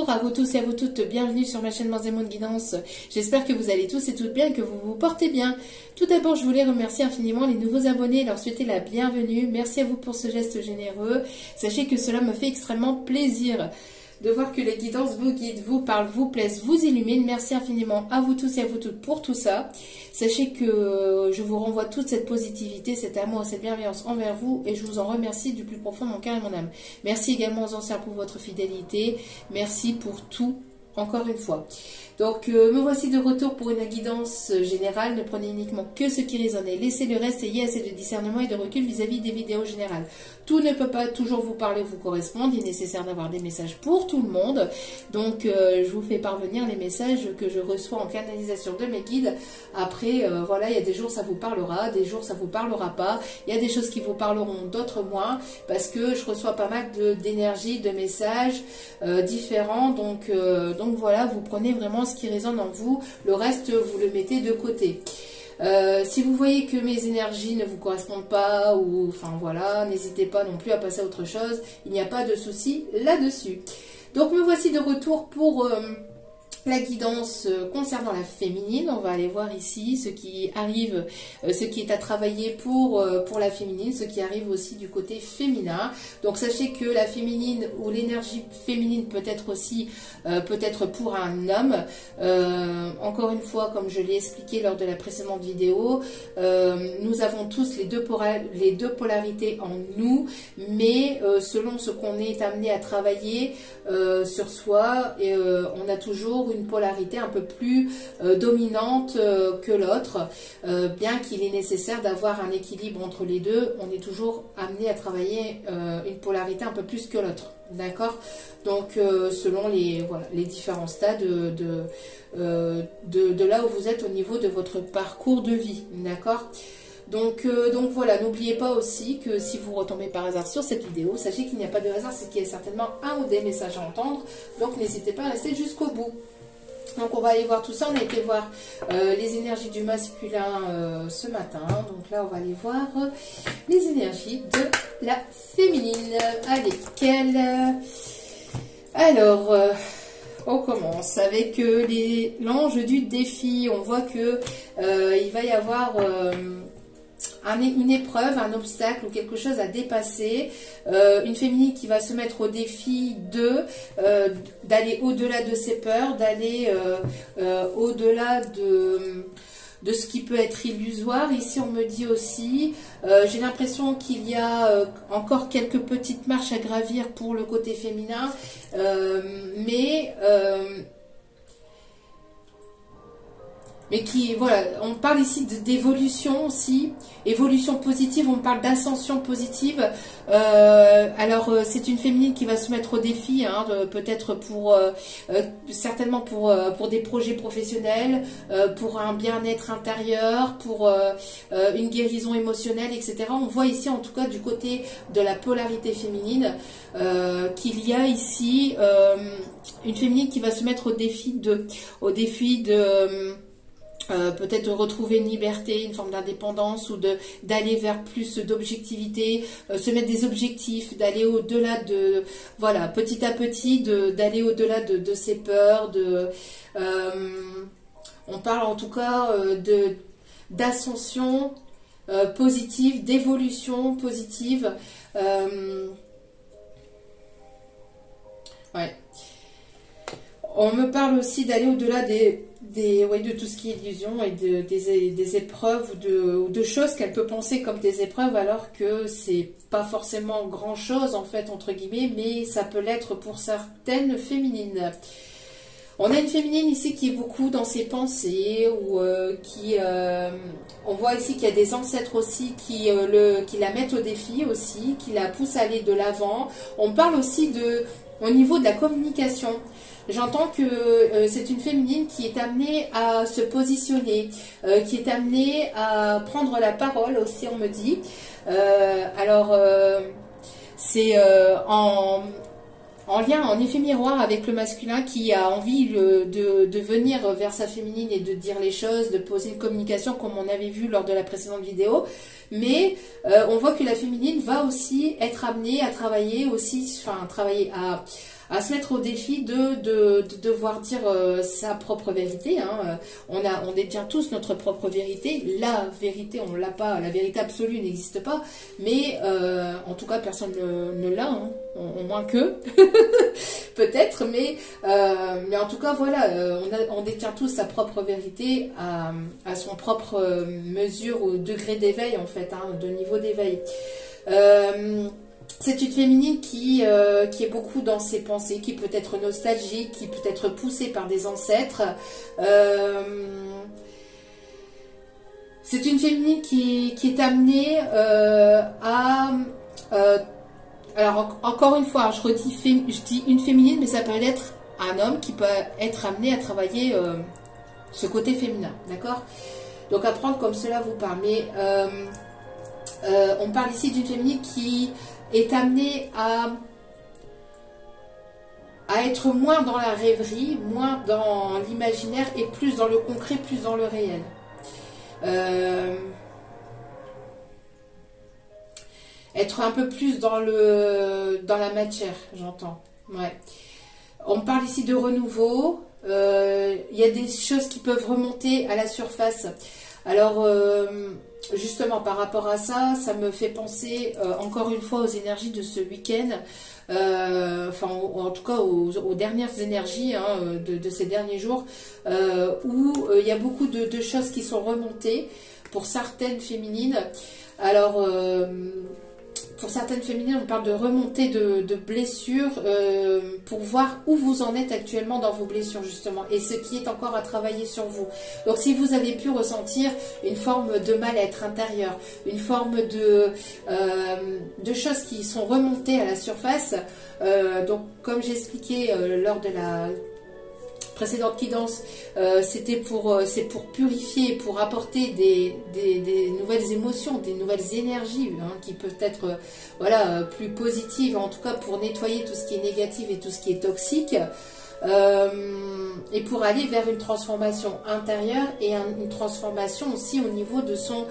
Bonjour à vous tous et à vous toutes, bienvenue sur ma chaîne Moon Guidance. J'espère que vous allez tous et toutes bien et que vous vous portez bien. Tout d'abord, je voulais remercier infiniment les nouveaux abonnés et leur souhaiter la bienvenue. Merci à vous pour ce geste généreux. Sachez que cela me fait extrêmement plaisir de voir que les guidances vous guident, vous parlent, vous plaisent, vous illuminent. Merci infiniment à vous tous et à vous toutes pour tout ça. Sachez que je vous renvoie toute cette positivité, cet amour, cette bienveillance envers vous et je vous en remercie du plus profond de mon cœur et de mon âme. Merci également aux anciens pour votre fidélité. Merci pour tout, encore une fois. Donc, me voici de retour pour une guidance générale. Ne prenez uniquement que ce qui résonne et laissez le reste. Ayez assez de discernement et de recul vis-à-vis des vidéos générales. Tout ne peut pas toujours vous parler ou vous correspondre. Il est nécessaire d'avoir des messages pour tout le monde. Donc, je vous fais parvenir les messages que je reçois en canalisation de mes guides. Après, voilà, il y a des jours ça vous parlera, des jours ça vous parlera pas. Il y a des choses qui vous parleront, d'autres moins. Parce que je reçois pas mal d'énergie, de messages différents. Donc voilà, vous prenez vraiment ce qui résonne en vous, le reste vous le mettez de côté. Si vous voyez que mes énergies ne vous correspondent pas, ou enfin voilà, n'hésitez pas non plus à passer à autre chose, il n'y a pas de souci là-dessus. Donc me voici de retour pour la guidance concernant la féminine. On va aller voir ici ce qui arrive, ce qui est à travailler pour la féminine, ce qui arrive aussi du côté féminin. Donc sachez que la féminine ou l'énergie féminine peut être aussi peut-être pour un homme. Encore une fois, comme je l'ai expliqué lors de la précédente vidéo, nous avons tous les deux polarités en nous, mais selon ce qu'on est amené à travailler sur soi, on a toujours une polarité un peu plus dominante que l'autre, bien qu'il est nécessaire d'avoir un équilibre entre les deux. On est toujours amené à travailler une polarité un peu plus que l'autre, d'accord? Donc selon les différents stades de là où vous êtes au niveau de votre parcours de vie, d'accord? Donc voilà, n'oubliez pas aussi que si vous retombez par hasard sur cette vidéo, sachez qu'il n'y a pas de hasard, c'est qu'il y a certainement un ou des messages à entendre, donc n'hésitez pas à rester jusqu'au bout. Donc on va aller voir tout ça, on a été voir les énergies du masculin ce matin, donc là on va aller voir les énergies de la féminine. Allez, alors, on commence avec l'ange du défi. On voit que il va y avoir une épreuve, un obstacle ou quelque chose à dépasser, une féminine qui va se mettre au défi d'aller au-delà de ses peurs, d'aller au-delà de ce qui peut être illusoire. Ici on me dit aussi, j'ai l'impression qu'il y a encore quelques petites marches à gravir pour le côté féminin, mais qui, voilà, on parle ici d'évolution aussi, évolution positive, on parle d'ascension positive. Alors c'est une féminine qui va se mettre au défi, hein, peut-être certainement pour des projets professionnels, pour un bien-être intérieur, pour une guérison émotionnelle, etc. On voit ici en tout cas du côté de la polarité féminine qu'il y a ici une féminine qui va se mettre au défi de peut-être retrouver une liberté, une forme d'indépendance, ou d'aller vers plus d'objectivité, se mettre des objectifs, d'aller au-delà de, voilà, petit à petit, d'aller au-delà de ses peurs, on parle en tout cas d'ascension positive, d'évolution positive. Ouais. On me parle aussi d'aller au-delà de tout ce qui est illusion et des épreuves ou de choses qu'elle peut penser comme des épreuves, alors que c'est pas forcément grand chose en fait, entre guillemets, mais ça peut l'être pour certaines féminines. On a une féminine ici qui est beaucoup dans ses pensées, ou on voit ici qu'il y a des ancêtres aussi qui la mettent au défi aussi, qui la poussent à aller de l'avant. On parle aussi au niveau de la communication. J'entends que c'est une féminine qui est amenée à se positionner, qui est amenée à prendre la parole aussi, on me dit. Alors, c'est en lien, en effet miroir avec le masculin qui a envie de venir vers sa féminine et de dire les choses, de poser une communication comme on avait vu lors de la précédente vidéo. Mais on voit que la féminine va aussi être amenée à travailler aussi, enfin travailler à se mettre au défi de devoir dire sa propre vérité. Hein. On détient tous notre propre vérité. La vérité, on l'a pas. La vérité absolue n'existe pas. Mais en tout cas, personne ne l'a. Hein. Au moins que. Peut-être. Mais en tout cas, voilà. On détient tous sa propre vérité à son propre mesure ou degré d'éveil, en fait. Hein, de niveau d'éveil. C'est une féminine qui est beaucoup dans ses pensées, qui peut être nostalgique, qui peut être poussée par des ancêtres. C'est une féminine qui est amenée alors, encore une fois, je dis une féminine, mais ça peut être un homme qui peut être amené à travailler ce côté féminin, d'accord? Donc, à prendre comme cela vous parle. Mais on parle ici d'une féminine qui est amenée à être moins dans la rêverie, moins dans l'imaginaire et plus dans le concret, plus dans le réel. Être un peu plus dans la matière, j'entends. Ouais. On parle ici de renouveau. Il y a des choses qui peuvent remonter à la surface. Alors, justement, par rapport à ça, ça me fait penser encore une fois aux énergies de ce week-end. Enfin, en tout cas aux dernières énergies hein, de ces derniers jours, où il y a beaucoup de choses qui sont remontées pour certaines féminines. Alors, pour certaines féminines, on parle de remontée de blessures pour voir où vous en êtes actuellement dans vos blessures, justement, et ce qui est encore à travailler sur vous. Donc, si vous avez pu ressentir une forme de mal-être intérieur, une forme de choses qui sont remontées à la surface, donc, comme j'expliquais lors de la précédente guidance, c'est pour purifier, pour apporter des nouvelles émotions, des nouvelles énergies hein, qui peuvent être voilà, plus positives, en tout cas pour nettoyer tout ce qui est négatif et tout ce qui est toxique, et pour aller vers une transformation intérieure et une transformation aussi au niveau de son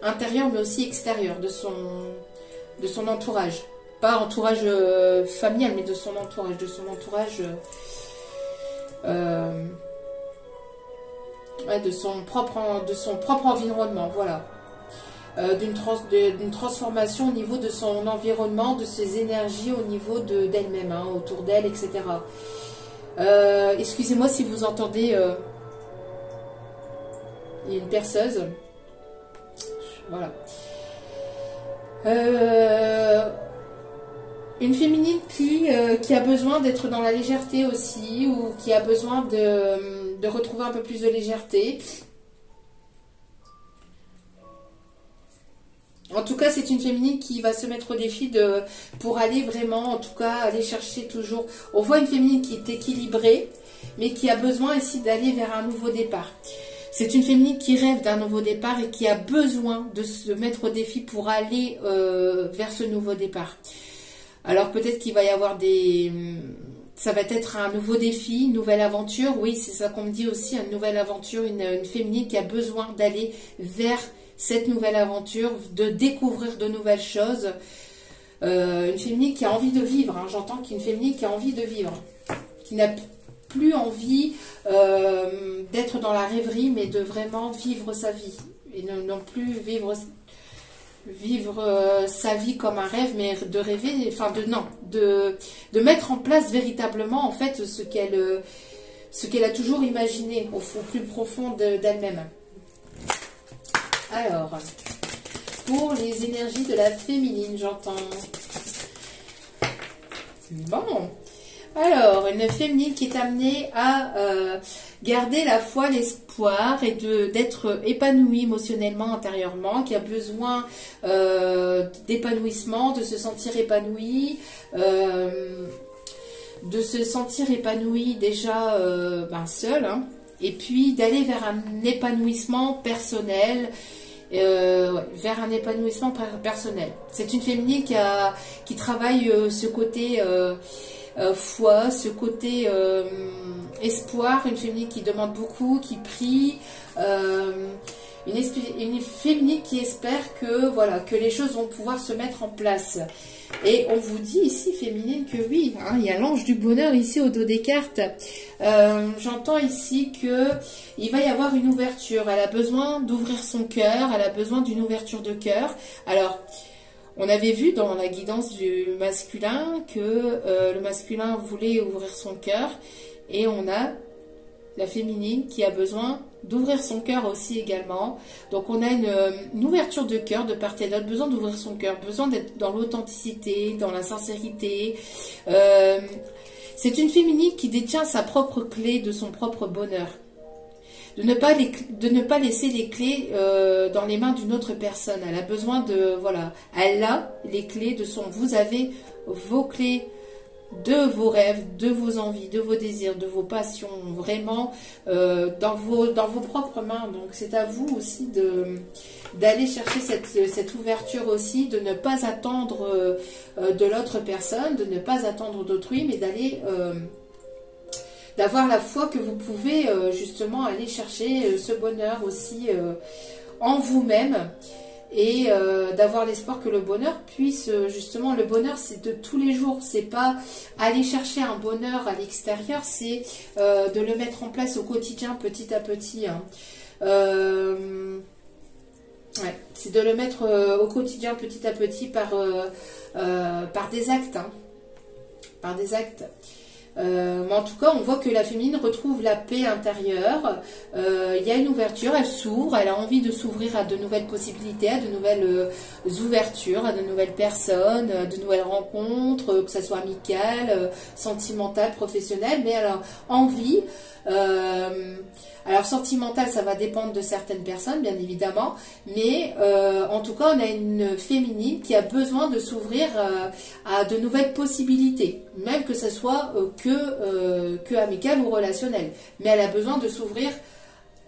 intérieur mais aussi extérieur, de son entourage. Pas entourage familial, mais de son entourage, ouais, de son propre environnement, voilà. D'une transformation au niveau de son environnement, de ses énergies au niveau d'elle-même, hein, autour d'elle, etc. Excusez-moi si vous entendez il y a une perceuse. Voilà. Une féminine qui a besoin d'être dans la légèreté aussi, ou qui a besoin de retrouver un peu plus de légèreté. En tout cas, c'est une féminine qui va se mettre au défi pour aller vraiment, en tout cas, aller chercher toujours. On voit une féminine qui est équilibrée, mais qui a besoin ici d'aller vers un nouveau départ. C'est une féminine qui rêve d'un nouveau départ et qui a besoin de se mettre au défi pour aller vers ce nouveau départ. Alors peut-être qu'il va y avoir ça va être un nouveau défi, une nouvelle aventure. Oui, c'est ça qu'on me dit aussi, une nouvelle aventure, une féminine qui a besoin d'aller vers cette nouvelle aventure, de découvrir de nouvelles choses. Une féminine qui a envie de vivre. Hein. J'entends qu'une féminine qui a envie de vivre, qui n'a plus envie d'être dans la rêverie, mais de vraiment vivre sa vie. Et non plus vivre sa vie comme un rêve, mais de rêver, enfin de mettre en place véritablement en fait ce qu'elle a toujours imaginé au plus profond d'elle-même. Alors, pour les énergies de la féminine, j'entends. Bon. Alors, une féminine qui est amenée à garder la foi, l'espoir et d'être épanouie émotionnellement, intérieurement, qui a besoin d'épanouissement, de se sentir épanouie, déjà seule, hein, et puis d'aller vers un épanouissement personnel. Vers un épanouissement personnel. C'est une féminine qui travaille ce côté foi, ce côté espoir, une féminine qui demande beaucoup, qui prie, une féminine qui espère que les choses vont pouvoir se mettre en place. Et on vous dit ici, féminine, que oui, hein, il y a l'ange du bonheur ici au dos des cartes. J'entends ici que il va y avoir une ouverture. Elle a besoin d'ouvrir son cœur, elle a besoin d'une ouverture de cœur. Alors, on avait vu dans la guidance du masculin que le masculin voulait ouvrir son cœur. Et on a la féminine qui a besoin d'ouvrir son cœur aussi également. Donc on a une ouverture de cœur de part et d'autre, besoin d'ouvrir son cœur, besoin d'être dans l'authenticité, dans la sincérité. C'est une féminine qui détient sa propre clé de son propre bonheur. De ne pas laisser les clés dans les mains d'une autre personne. Elle a besoin de... Voilà, elle a les clés de son... Vous avez vos clés de vos rêves, de vos envies, de vos désirs, de vos passions, vraiment dans vos propres mains. Donc c'est à vous aussi d'aller chercher cette ouverture aussi, de ne pas attendre de l'autre personne, de ne pas attendre d'autrui, mais d'aller d'avoir la foi que vous pouvez justement aller chercher ce bonheur aussi en vous-même. Et d'avoir l'espoir que le bonheur puisse, justement, le bonheur c'est de tous les jours, c'est pas aller chercher un bonheur à l'extérieur, c'est de le mettre en place au quotidien petit à petit. Hein. Ouais, c'est de le mettre au quotidien petit à petit par des actes. Hein. Par des actes. Mais en tout cas, on voit que la féminine retrouve la paix intérieure. Il y a une ouverture, elle s'ouvre, elle a envie de s'ouvrir à de nouvelles possibilités, à de nouvelles ouvertures, à de nouvelles personnes, à de nouvelles rencontres, que ce soit amicales, sentimentales, professionnelles. Mais alors, envie... alors sentimental, ça va dépendre de certaines personnes, bien évidemment, mais en tout cas, on a une féminine qui a besoin de s'ouvrir à de nouvelles possibilités, même que ce soit que amical ou relationnel. Mais elle a besoin de s'ouvrir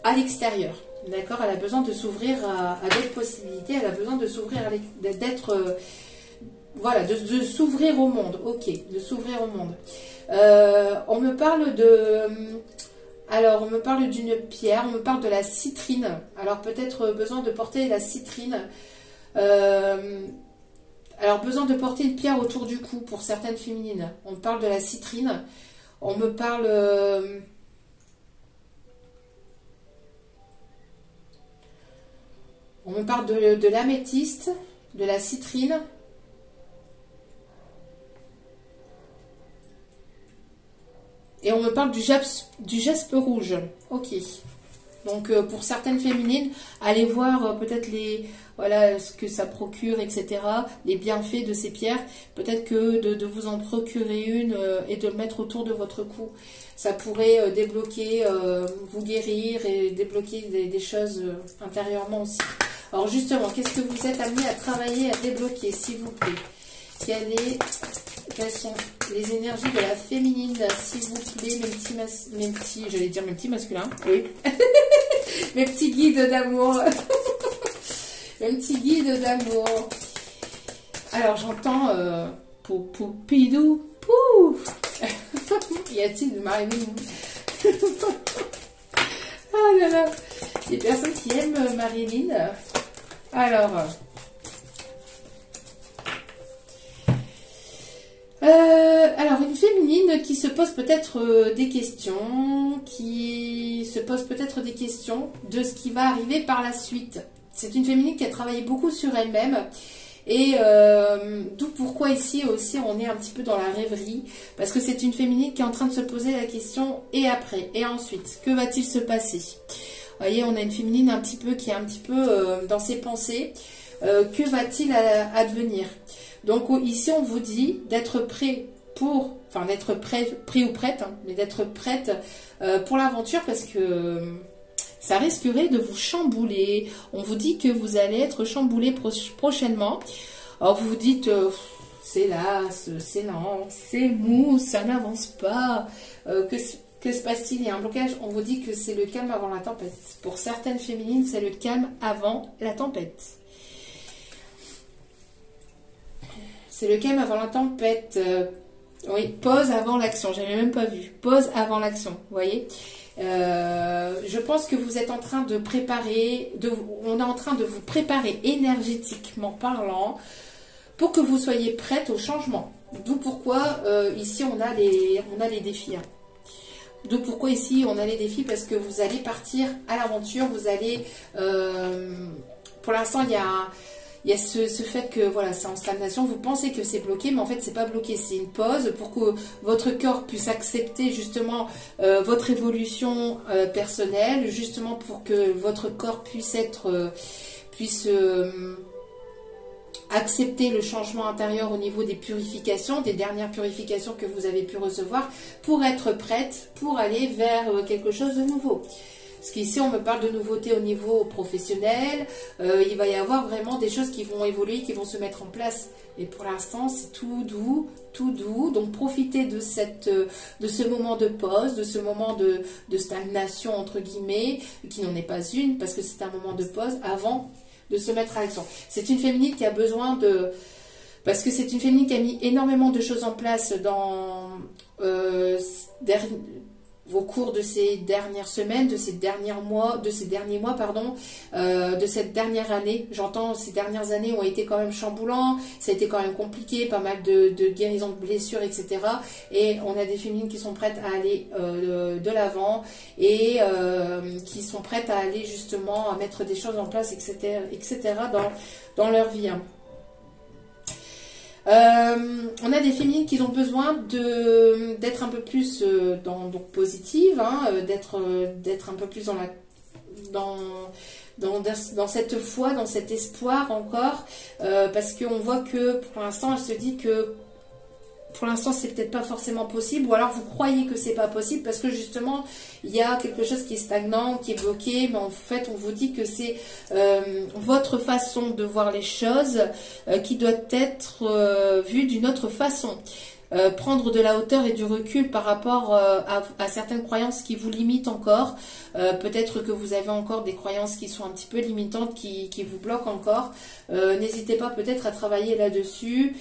à l'extérieur, d'accord? Elle a besoin de s'ouvrir à d'autres possibilités, elle a besoin de s'ouvrir, d'être... voilà, de s'ouvrir au monde, ok, de s'ouvrir au monde. On me parle de... Alors, on me parle d'une pierre, on me parle de la citrine. Alors, peut-être besoin de porter la citrine. Alors, besoin de porter une pierre autour du cou pour certaines féminines. On me parle de la citrine. On me parle... on me parle de l'améthyste, de la citrine. Et on me parle du jaspe rouge. Ok. Donc, pour certaines féminines, allez voir peut-être voilà, ce que ça procure, etc. Les bienfaits de ces pierres. Peut-être que de vous en procurer une et de le mettre autour de votre cou. Ça pourrait débloquer, vous guérir et débloquer des choses intérieurement aussi. Alors justement, qu'est-ce que vous êtes amené à travailler, à débloquer, s'il vous plaît? Quelles sont les énergies de la féminine, s'il vous plaît, mes petits j'allais dire mes petits masculins, oui, mes petits guides d'amour, mes petits guides d'amour. Alors j'entends poupidou, pouf. Y a-t-il de Marilyn? Oh là là, des personnes qui aiment Marilyn. Alors, une féminine qui se pose peut-être des questions, de ce qui va arriver par la suite. C'est une féminine qui a travaillé beaucoup sur elle-même. Et d'où pourquoi ici aussi on est un petit peu dans la rêverie. Parce que c'est une féminine qui est en train de se poser la question et après, et ensuite, que va-t-il se passer? Vous voyez, on a une féminine un petit peu qui est un petit peu dans ses pensées. Que va-t-il advenir? Donc ici on vous dit d'être prêt pour, enfin d'être prêt ou prête, hein, mais d'être prête pour l'aventure parce que ça risquerait de vous chambouler. On vous dit que vous allez être chamboulé prochainement. Alors vous vous dites, c'est las, c'est lent, c'est mou, ça n'avance pas. Que se passe-t-il? Il y a un blocage. On vous dit que c'est le calme avant la tempête. Pour certaines féminines, c'est le calme avant la tempête. C'est le calme avant la tempête. Oui, pause avant l'action. J'avais même pas vu. Pause avant l'action. Vous voyez. Je pense que vous êtes en train de préparer. On est en train de vous préparer énergétiquement parlant pour que vous soyez prête au changement. D'où pourquoi ici on a les défis. Hein. D'où pourquoi ici on a les défis, parce que vous allez partir à l'aventure, vous allez... pour l'instant il y a ce fait que voilà, c'est en stagnation, vous pensez que c'est bloqué, mais en fait c'est pas bloqué, c'est une pause pour que votre corps puisse accepter justement votre évolution personnelle, justement pour que votre corps puisse accepter le changement intérieur au niveau des purifications, des dernières purifications que vous avez pu recevoir, pour être prête, pour aller vers quelque chose de nouveau. Parce qu'ici, on me parle de nouveautés au niveau professionnel. Il va y avoir vraiment des choses qui vont évoluer, qui vont se mettre en place. Et pour l'instant, c'est tout doux, tout doux. Donc, profitez de ce moment de pause, de ce moment de stagnation, entre guillemets, qui n'en est pas une, parce que c'est un moment de pause avant de se mettre à l'action. C'est une féminine qui a besoin de... Parce que c'est une féminine qui a mis énormément de choses en place dans... au cours de ces dernières semaines, de ces derniers mois, de cette dernière année. J'entends, ces dernières années ont été quand même chamboulants, ça a été quand même compliqué, pas mal de guérisons de blessures, etc. Et on a des féminines qui sont prêtes à aller de l'avant et qui sont prêtes à aller justement à mettre des choses en place, etc. dans leur vie. Hein. On a des féminines qui ont besoin d'être un peu plus donc positive, hein, d'être un peu plus dans cette foi, dans cet espoir encore, parce qu'on voit que pour l'instant elle se dit que pour l'instant c'est peut-être pas forcément possible, ou alors vous croyez que c'est pas possible parce que justement il y a quelque chose qui est stagnant, qui est bloqué, mais en fait on vous dit que c'est votre façon de voir les choses qui doit être vue d'une autre façon. Prendre de la hauteur et du recul par rapport à certaines croyances qui vous limitent encore. Peut-être que vous avez encore des croyances qui sont un petit peu limitantes, qui vous bloquent encore. N'hésitez pas peut-être à travailler là-dessus.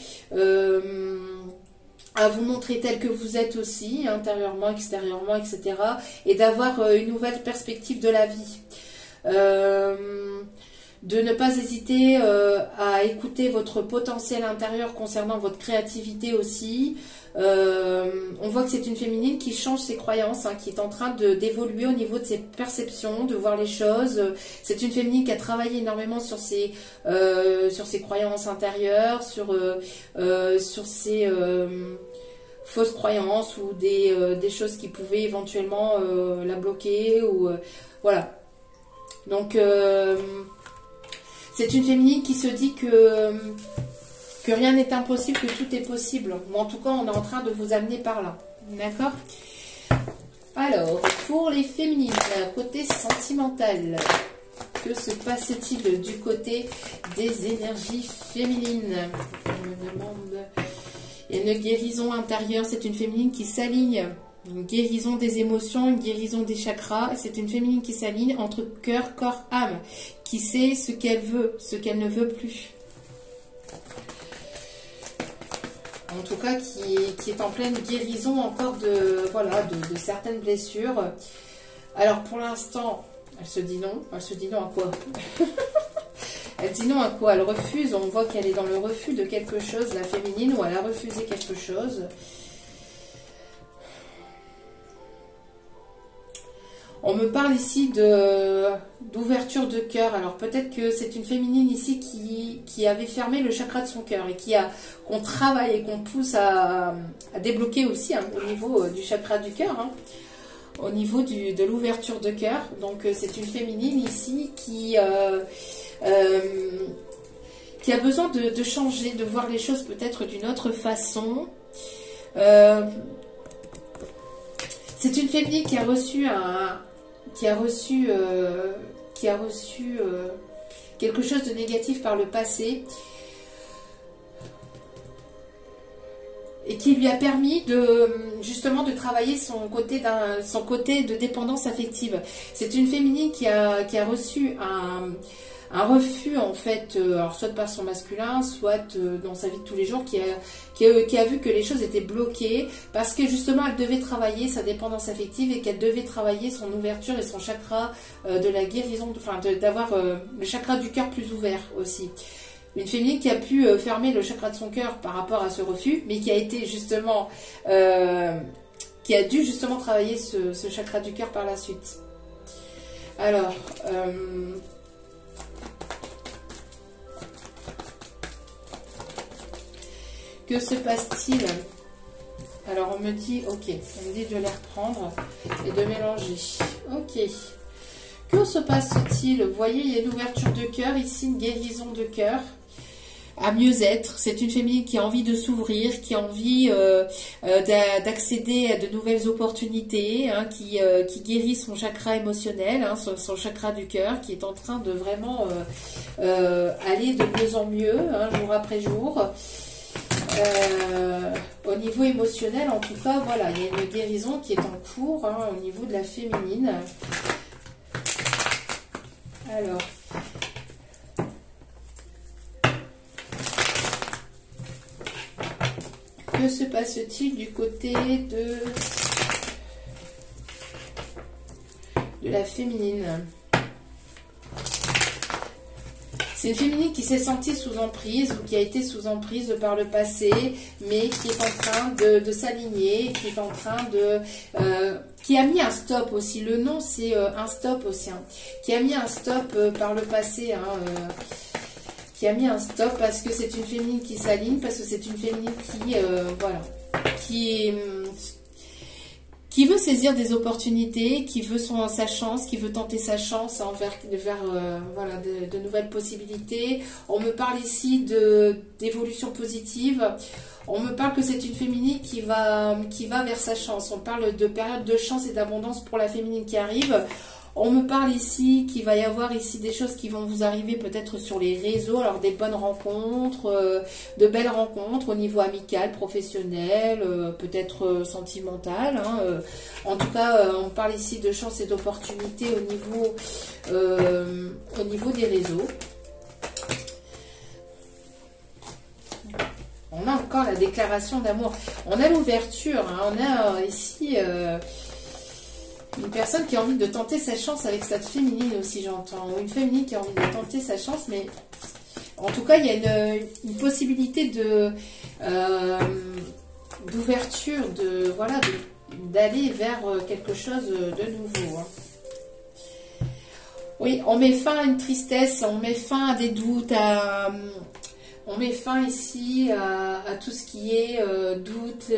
À vous montrer tel que vous êtes aussi, intérieurement, extérieurement, etc. Et d'avoir une nouvelle perspective de la vie. De ne pas hésiter à écouter votre potentiel intérieur concernant votre créativité aussi. On voit que c'est une féminine qui change ses croyances, hein, qui est en train d'évoluer au niveau de ses perceptions, de voir les choses. C'est une féminine qui a travaillé énormément sur ses croyances intérieures, sur ses fausses croyances ou des choses qui pouvaient éventuellement la bloquer. Voilà. Donc... c'est une féminine qui se dit que rien n'est impossible, que tout est possible. Ou en tout cas, on est en train de vous amener par là. D'accord? Alors, pour les féminines, côté sentimental, que se passe-t-il du côté des énergies féminines? On me demande... Il y a une guérison intérieure, c'est une féminine qui s'aligne. Une guérison des émotions, une guérison des chakras. C'est une féminine qui s'aligne entre cœur, corps, âme. Qui sait ce qu'elle veut, ce qu'elle ne veut plus. En tout cas, qui est en pleine guérison encore de certaines blessures. Alors, pour l'instant, elle se dit non. Elle se dit non à quoi? Elle dit non à quoi? Elle refuse. On voit qu'elle est dans le refus de quelque chose, la féminine, ou elle a refusé quelque chose. On me parle ici d'ouverture de cœur. Alors peut-être que c'est une féminine ici qui avait fermé le chakra de son cœur et qu'on travaille et qu'on pousse à débloquer aussi, hein, au niveau du chakra du cœur, hein, au niveau de l'ouverture de cœur. Donc c'est une féminine ici qui a besoin de changer, de voir les choses peut-être d'une autre façon. C'est une féminine qui a reçu quelque chose de négatif par le passé et qui lui a permis justement de travailler son côté de dépendance affective. C'est une féminine qui a reçu un refus en fait, alors soit par son masculin, soit dans sa vie de tous les jours, qui a vu que les choses étaient bloquées parce que justement elle devait travailler sa dépendance affective et qu'elle devait travailler son ouverture et son chakra de la guérison, enfin d'avoir le chakra du cœur plus ouvert aussi. Une féminine qui a pu fermer le chakra de son cœur par rapport à ce refus, mais qui a été justement, qui a dû justement travailler ce chakra du cœur par la suite. Alors, que se passe-t-il? Alors on me dit, ok, on me dit de les reprendre et de mélanger. Ok. Que se passe-t-il? Vous voyez, il y a une ouverture de cœur, ici une guérison de cœur, à mieux être. C'est une féminine qui a envie de s'ouvrir, qui a envie d'accéder à de nouvelles opportunités, hein, qui guérit son chakra émotionnel, hein, son chakra du cœur, qui est en train de vraiment aller de mieux en mieux, hein, jour après jour. Au niveau émotionnel, en tout cas, voilà, il y a une guérison qui est en cours, hein, au niveau de la féminine. Alors, que se passe-t-il du côté de la féminine? C'est une féminine qui s'est sentie sous emprise ou qui a été sous emprise par le passé, mais qui est en train de s'aligner, qui est en train de... qui a mis un stop aussi. Le nom, c'est un stop aussi. Hein, qui a mis un stop par le passé. Hein, qui a mis un stop parce que c'est une féminine qui s'aligne, parce que c'est une féminine qui... voilà. Qui veut saisir des opportunités, qui veut sa chance, qui veut tenter sa chance vers voilà, de nouvelles possibilités. On me parle ici d'évolution positive. On me parle que c'est une féminine qui va vers sa chance. On parle de période de chance et d'abondance pour la féminine qui arrive. On me parle ici qu'il va y avoir ici des choses qui vont vous arriver peut-être sur les réseaux, alors des bonnes rencontres, de belles rencontres au niveau amical, professionnel, peut-être sentimental. Hein, en tout cas, on parle ici de chance et d'opportunités au niveau des réseaux. On a encore la déclaration d'amour. On a l'ouverture, hein, on a ici... une personne qui a envie de tenter sa chance avec cette féminine aussi, j'entends. Ou une féminine qui a envie de tenter sa chance, mais en tout cas, il y a une possibilité d'ouverture, voilà, d'aller vers quelque chose de nouveau. Hein. Oui, on met fin à une tristesse, on met fin à des doutes, on met fin ici à tout ce qui est doute,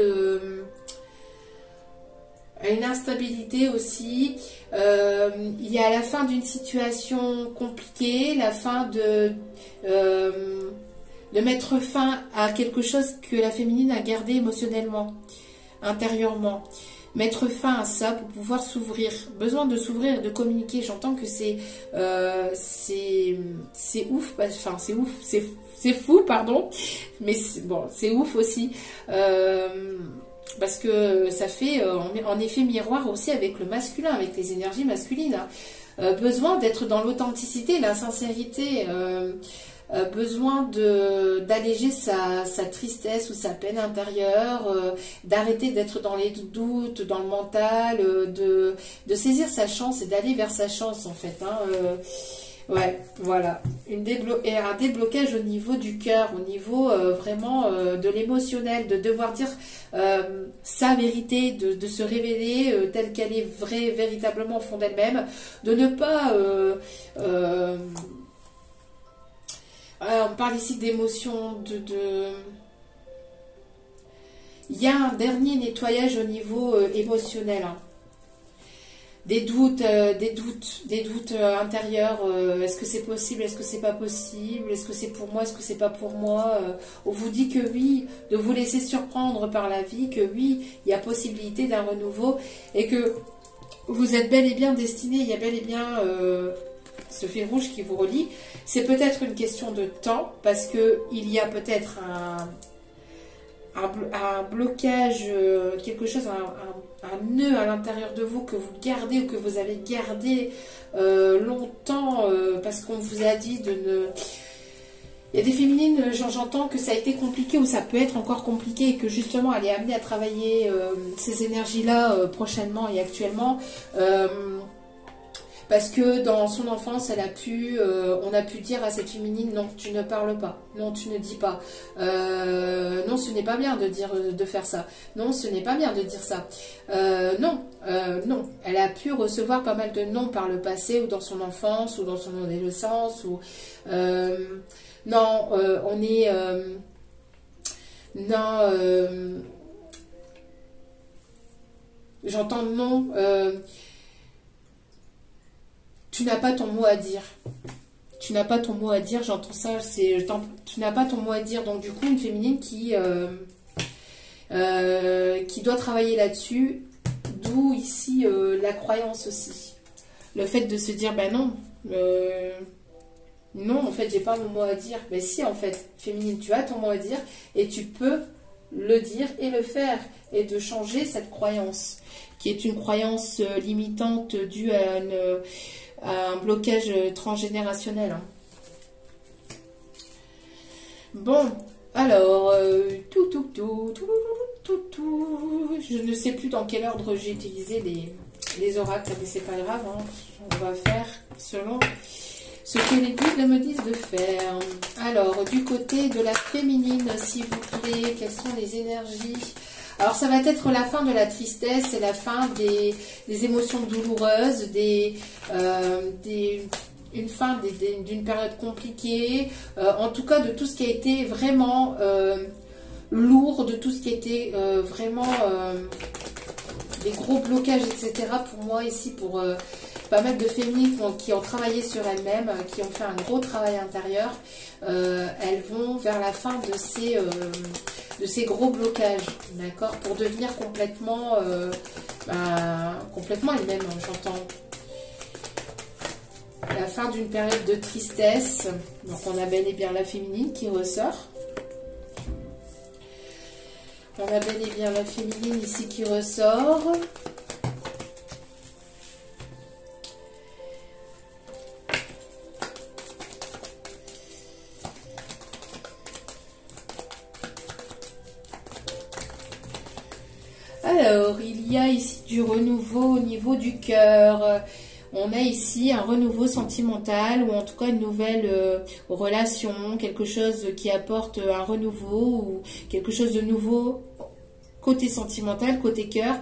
une instabilité aussi. Il y a la fin d'une situation compliquée, la fin de mettre fin à quelque chose que la féminine a gardé émotionnellement, intérieurement. Mettre fin à ça pour pouvoir s'ouvrir. Besoin de s'ouvrir, de communiquer. J'entends que c'est ouf, enfin c'est ouf, c'est fou, pardon, mais bon, c'est ouf aussi. Parce que ça fait en effet miroir aussi avec le masculin, avec les énergies masculines. Hein. Besoin d'être dans l'authenticité, la sincérité, besoin d'alléger sa tristesse ou sa peine intérieure, d'arrêter d'être dans les doutes, dans le mental, de saisir sa chance et d'aller vers sa chance en fait. Hein. Ouais, voilà. Un déblocage au niveau du cœur, au niveau vraiment de l'émotionnel, de devoir dire sa vérité, de se révéler telle qu'elle est véritablement au fond d'elle-même, de ne pas... on parle ici d'émotions, Il y a un dernier nettoyage au niveau émotionnel, hein. Des doutes intérieurs. Est-ce que c'est possible? Est-ce que c'est pas possible? Est-ce que c'est pour moi? Est-ce que c'est pas pour moi? On vous dit que oui, de vous laisser surprendre par la vie, que oui, il y a possibilité d'un renouveau et que vous êtes bel et bien destiné. Il y a bel et bien ce fil rouge qui vous relie. C'est peut-être une question de temps parce que il y a peut-être un blocage, quelque chose, un nœud à l'intérieur de vous que vous gardez ou que vous avez gardé longtemps parce qu'on vous a dit de ne... Il y a des féminines, j'entends que ça a été compliqué ou ça peut être encore compliqué et que justement elle est amenée à travailler ces énergies-là prochainement et actuellement. Parce que dans son enfance, on a pu dire à cette féminine, non, tu ne parles pas, non, tu ne dis pas, non, ce n'est pas bien de faire ça, non, ce n'est pas bien de dire ça, non, non. Elle a pu recevoir pas mal de non par le passé, ou dans son enfance, ou dans son adolescence, ou non, on est, non, j'entends non. Tu n'as pas ton mot à dire. Tu n'as pas ton mot à dire, j'entends ça. Tu n'as pas ton mot à dire. Donc du coup, une féminine qui doit travailler là-dessus. D'où ici la croyance aussi. Le fait de se dire, ben non, non, en fait, j'ai pas mon mot à dire. Mais si, en fait, féminine, tu as ton mot à dire et tu peux le dire et le faire. Et de changer cette croyance, qui est une croyance limitante due à un blocage transgénérationnel. Bon, alors, je ne sais plus dans quel ordre j'ai utilisé les oracles, mais c'est pas grave, hein. On va faire selon ce que les guides me disent de faire. Alors, du côté de la féminine, s'il vous plaît, quelles sont les énergies? Alors, ça va être la fin de la tristesse et la fin des émotions douloureuses, une fin d'une période compliquée, en tout cas de tout ce qui a été vraiment lourd, de tout ce qui a été vraiment des gros blocages, etc. Pour moi ici, pour pas mal de féminines qui ont travaillé sur elles-mêmes, qui ont fait un gros travail intérieur, elles vont vers la fin de ces gros blocages, d'accord, pour devenir complètement elles-mêmes, j'entends. La fin d'une période de tristesse, donc on a bel et bien la féminine qui ressort. On a bel et bien la féminine ici qui ressort. Alors, il y a ici du renouveau au niveau du cœur. On a ici un renouveau sentimental, ou en tout cas une nouvelle relation, quelque chose qui apporte un renouveau, ou quelque chose de nouveau côté sentimental, côté cœur.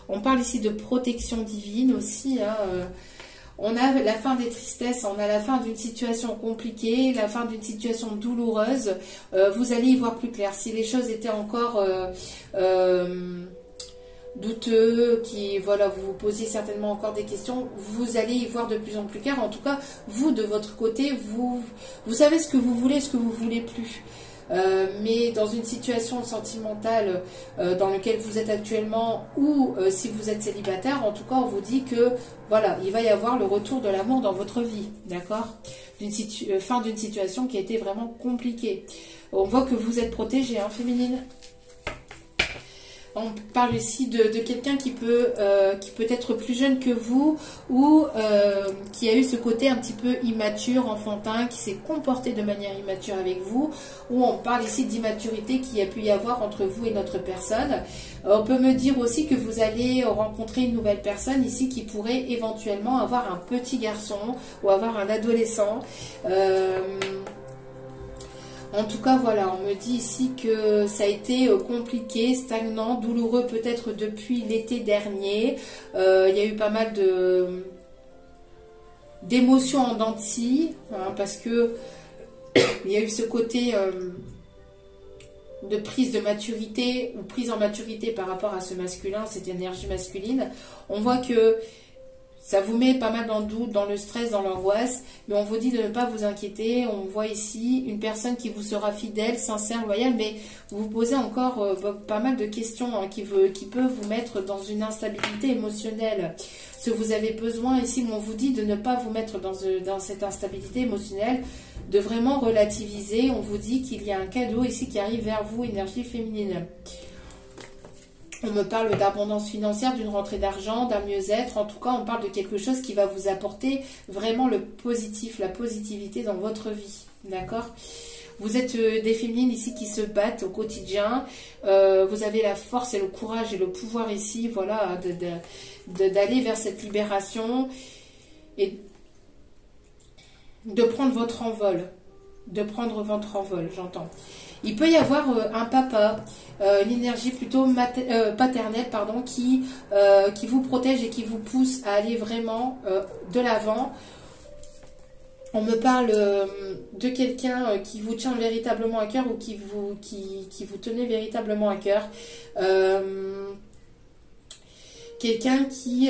On parle ici de protection divine aussi, hein. On a la fin des tristesses, on a la fin d'une situation compliquée, la fin d'une situation douloureuse. Vous allez y voir plus clair. Si les choses étaient encore douteux, voilà, vous vous posiez certainement encore des questions, vous allez y voir de plus en plus clair. En tout cas, vous, de votre côté, vous savez ce que vous voulez, ce que vous voulez plus. Mais dans une situation sentimentale dans laquelle vous êtes actuellement, ou si vous êtes célibataire, en tout cas, on vous dit que, voilà, il va y avoir le retour de l'amour dans votre vie, d'accord, fin d'une situation qui a été vraiment compliquée. On voit que vous êtes protégée, hein, féminine. On parle ici de quelqu'un qui peut être plus jeune que vous, ou qui a eu ce côté un petit peu immature, enfantin, qui s'est comporté de manière immature avec vous, ou on parle ici d'immaturité qui a pu y avoir entre vous et notre personne. On peut me dire aussi que vous allez rencontrer une nouvelle personne ici qui pourrait éventuellement avoir un petit garçon ou avoir un adolescent. En tout cas, voilà, on me dit ici que ça a été compliqué, stagnant, douloureux peut-être depuis l'été dernier. Il y a eu pas mal d'émotions en dents de scie, hein, parce que il y a eu ce côté de prise de maturité, ou prise en maturité par rapport à ce masculin, cette énergie masculine. On voit que ça vous met pas mal dans le doute, dans le stress, dans l'angoisse, mais on vous dit de ne pas vous inquiéter. On voit ici une personne qui vous sera fidèle, sincère, loyale, mais vous vous posez encore pas mal de questions, hein, qui peuvent vous mettre dans une instabilité émotionnelle. Si vous avez besoin ici, on vous dit de ne pas vous mettre dans cette instabilité émotionnelle, de vraiment relativiser. On vous dit qu'il y a un cadeau ici qui arrive vers vous, énergie féminine. On me parle d'abondance financière, d'une rentrée d'argent, d'un mieux-être. En tout cas, on parle de quelque chose qui va vous apporter vraiment le positif, la positivité dans votre vie. D'accord ? Vous êtes des féminines ici qui se battent au quotidien. Vous avez la force et le courage et le pouvoir ici, voilà, d'aller vers cette libération. et de prendre votre envol. J'entends. Il peut y avoir un papa, une énergie plutôt paternelle, pardon, qui vous protège et qui vous pousse à aller vraiment de l'avant. On me parle de quelqu'un qui vous tient véritablement à cœur ou qui vous tenait véritablement à cœur. Quelqu'un qui...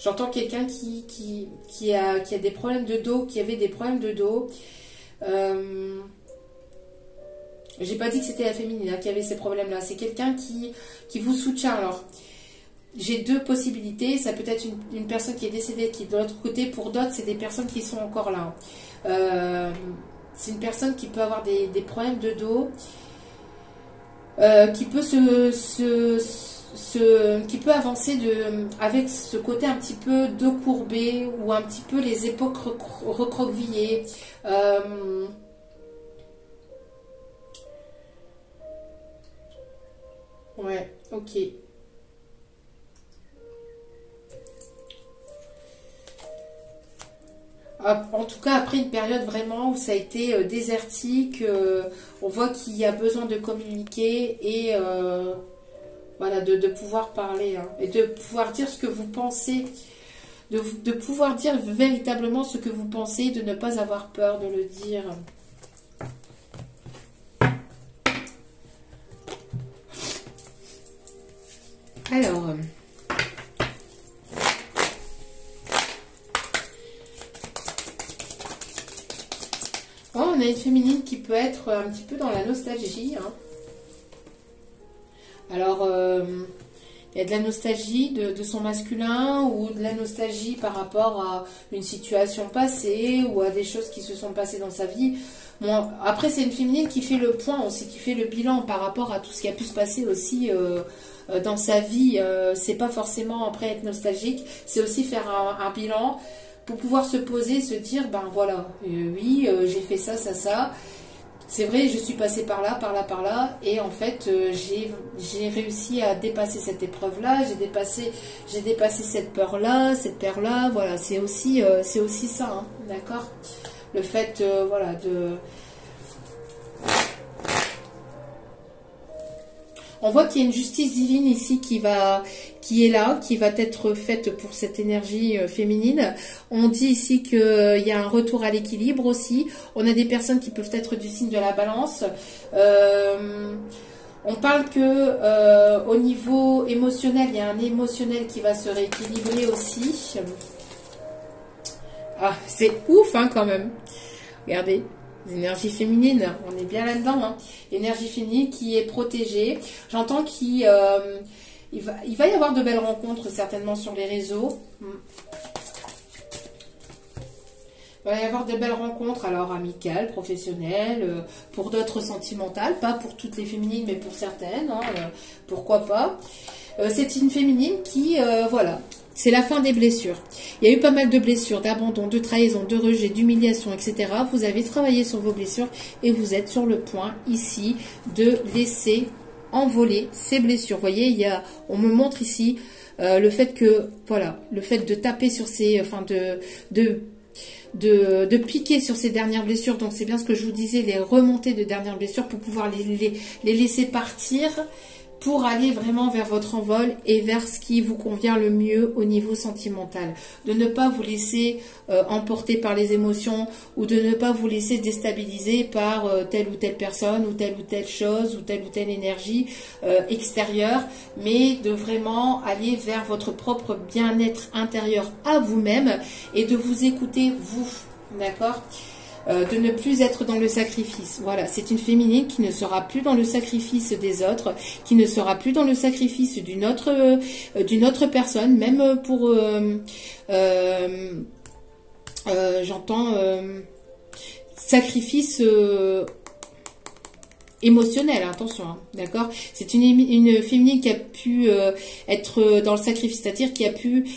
J'entends quelqu'un qui a des problèmes de dos, qui avait des problèmes de dos. J'ai pas dit que c'était la féminine qui avait ces problèmes-là. C'est quelqu'un qui vous soutient. Alors, j'ai deux possibilités. Ça peut être une personne qui est décédée, qui est de l'autre côté. Pour d'autres, c'est des personnes qui sont encore là. C'est une personne qui peut avoir des problèmes de dos, qui peut qui peut avancer avec ce côté un petit peu dos courbé ou un petit peu les épaules recroquevillées. Ouais, ok. En tout cas, après une période vraiment où ça a été désertique, on voit qu'il y a besoin de communiquer et voilà, de pouvoir parler hein, et de pouvoir dire ce que vous pensez, de pouvoir dire véritablement ce que vous pensez, de ne pas avoir peur de le dire. Alors... Oh, on a une féminine qui peut être un petit peu dans la nostalgie. Hein. Alors, il y a de la nostalgie de son masculin ou de la nostalgie par rapport à une situation passée ou à des choses qui se sont passées dans sa vie. Bon, après, c'est une féminine qui fait le point aussi, qui fait le bilan par rapport à tout ce qui a pu se passer aussi dans sa vie. C'est pas forcément après être nostalgique, c'est aussi faire un bilan. Pour pouvoir se poser, se dire, ben voilà, oui, j'ai fait ça, ça, ça. C'est vrai, je suis passée par là, par là, par là. Et en fait, j'ai réussi à dépasser cette épreuve-là. J'ai dépassé cette peur-là, cette peur-là. Voilà, c'est aussi ça, hein, d'accord? Le fait, voilà, de... On voit qu'il y a une justice divine ici qui est là, qui va être faite pour cette énergie féminine. On dit ici qu'il y a un retour à l'équilibre aussi. On a des personnes qui peuvent être du signe de la balance. On parle que au niveau émotionnel, il y a un émotionnel qui va se rééquilibrer aussi. Ah, c'est ouf hein, quand même. Regardez. L'énergie féminine, on est bien là-dedans. Hein. Énergie féminine qui est protégée. J'entends qu'il va y avoir de belles rencontres certainement sur les réseaux. Il va y avoir de belles rencontres, alors amicales, professionnelles, pour d'autres sentimentales, pas pour toutes les féminines, mais pour certaines. Hein, pourquoi pas. C'est une féminine qui, voilà, c'est la fin des blessures. Il y a eu pas mal de blessures, d'abandon, de trahison, de rejet, d'humiliation, etc. Vous avez travaillé sur vos blessures et vous êtes sur le point ici de laisser envoler ces blessures. Vous voyez, on me montre ici le fait que, voilà, le fait de taper sur ces, enfin de piquer sur ces dernières blessures. Donc c'est bien ce que je vous disais, les remontées de dernières blessures pour pouvoir les laisser partir, pour aller vraiment vers votre envol et vers ce qui vous convient le mieux au niveau sentimental. De ne pas vous laisser emporter par les émotions ou de ne pas vous laisser déstabiliser par telle ou telle personne ou telle chose ou telle énergie extérieure, mais de vraiment aller vers votre propre bien-être intérieur à vous-même et de vous écouter vous, d'accord ? De ne plus être dans le sacrifice. Voilà, c'est une féminine qui ne sera plus dans le sacrifice des autres, qui ne sera plus dans le sacrifice d'une autre personne, même pour j'entends sacrifice émotionnel, attention, hein, d'accord. C'est une féminine qui a pu être dans le sacrifice, c'est-à-dire qui a pu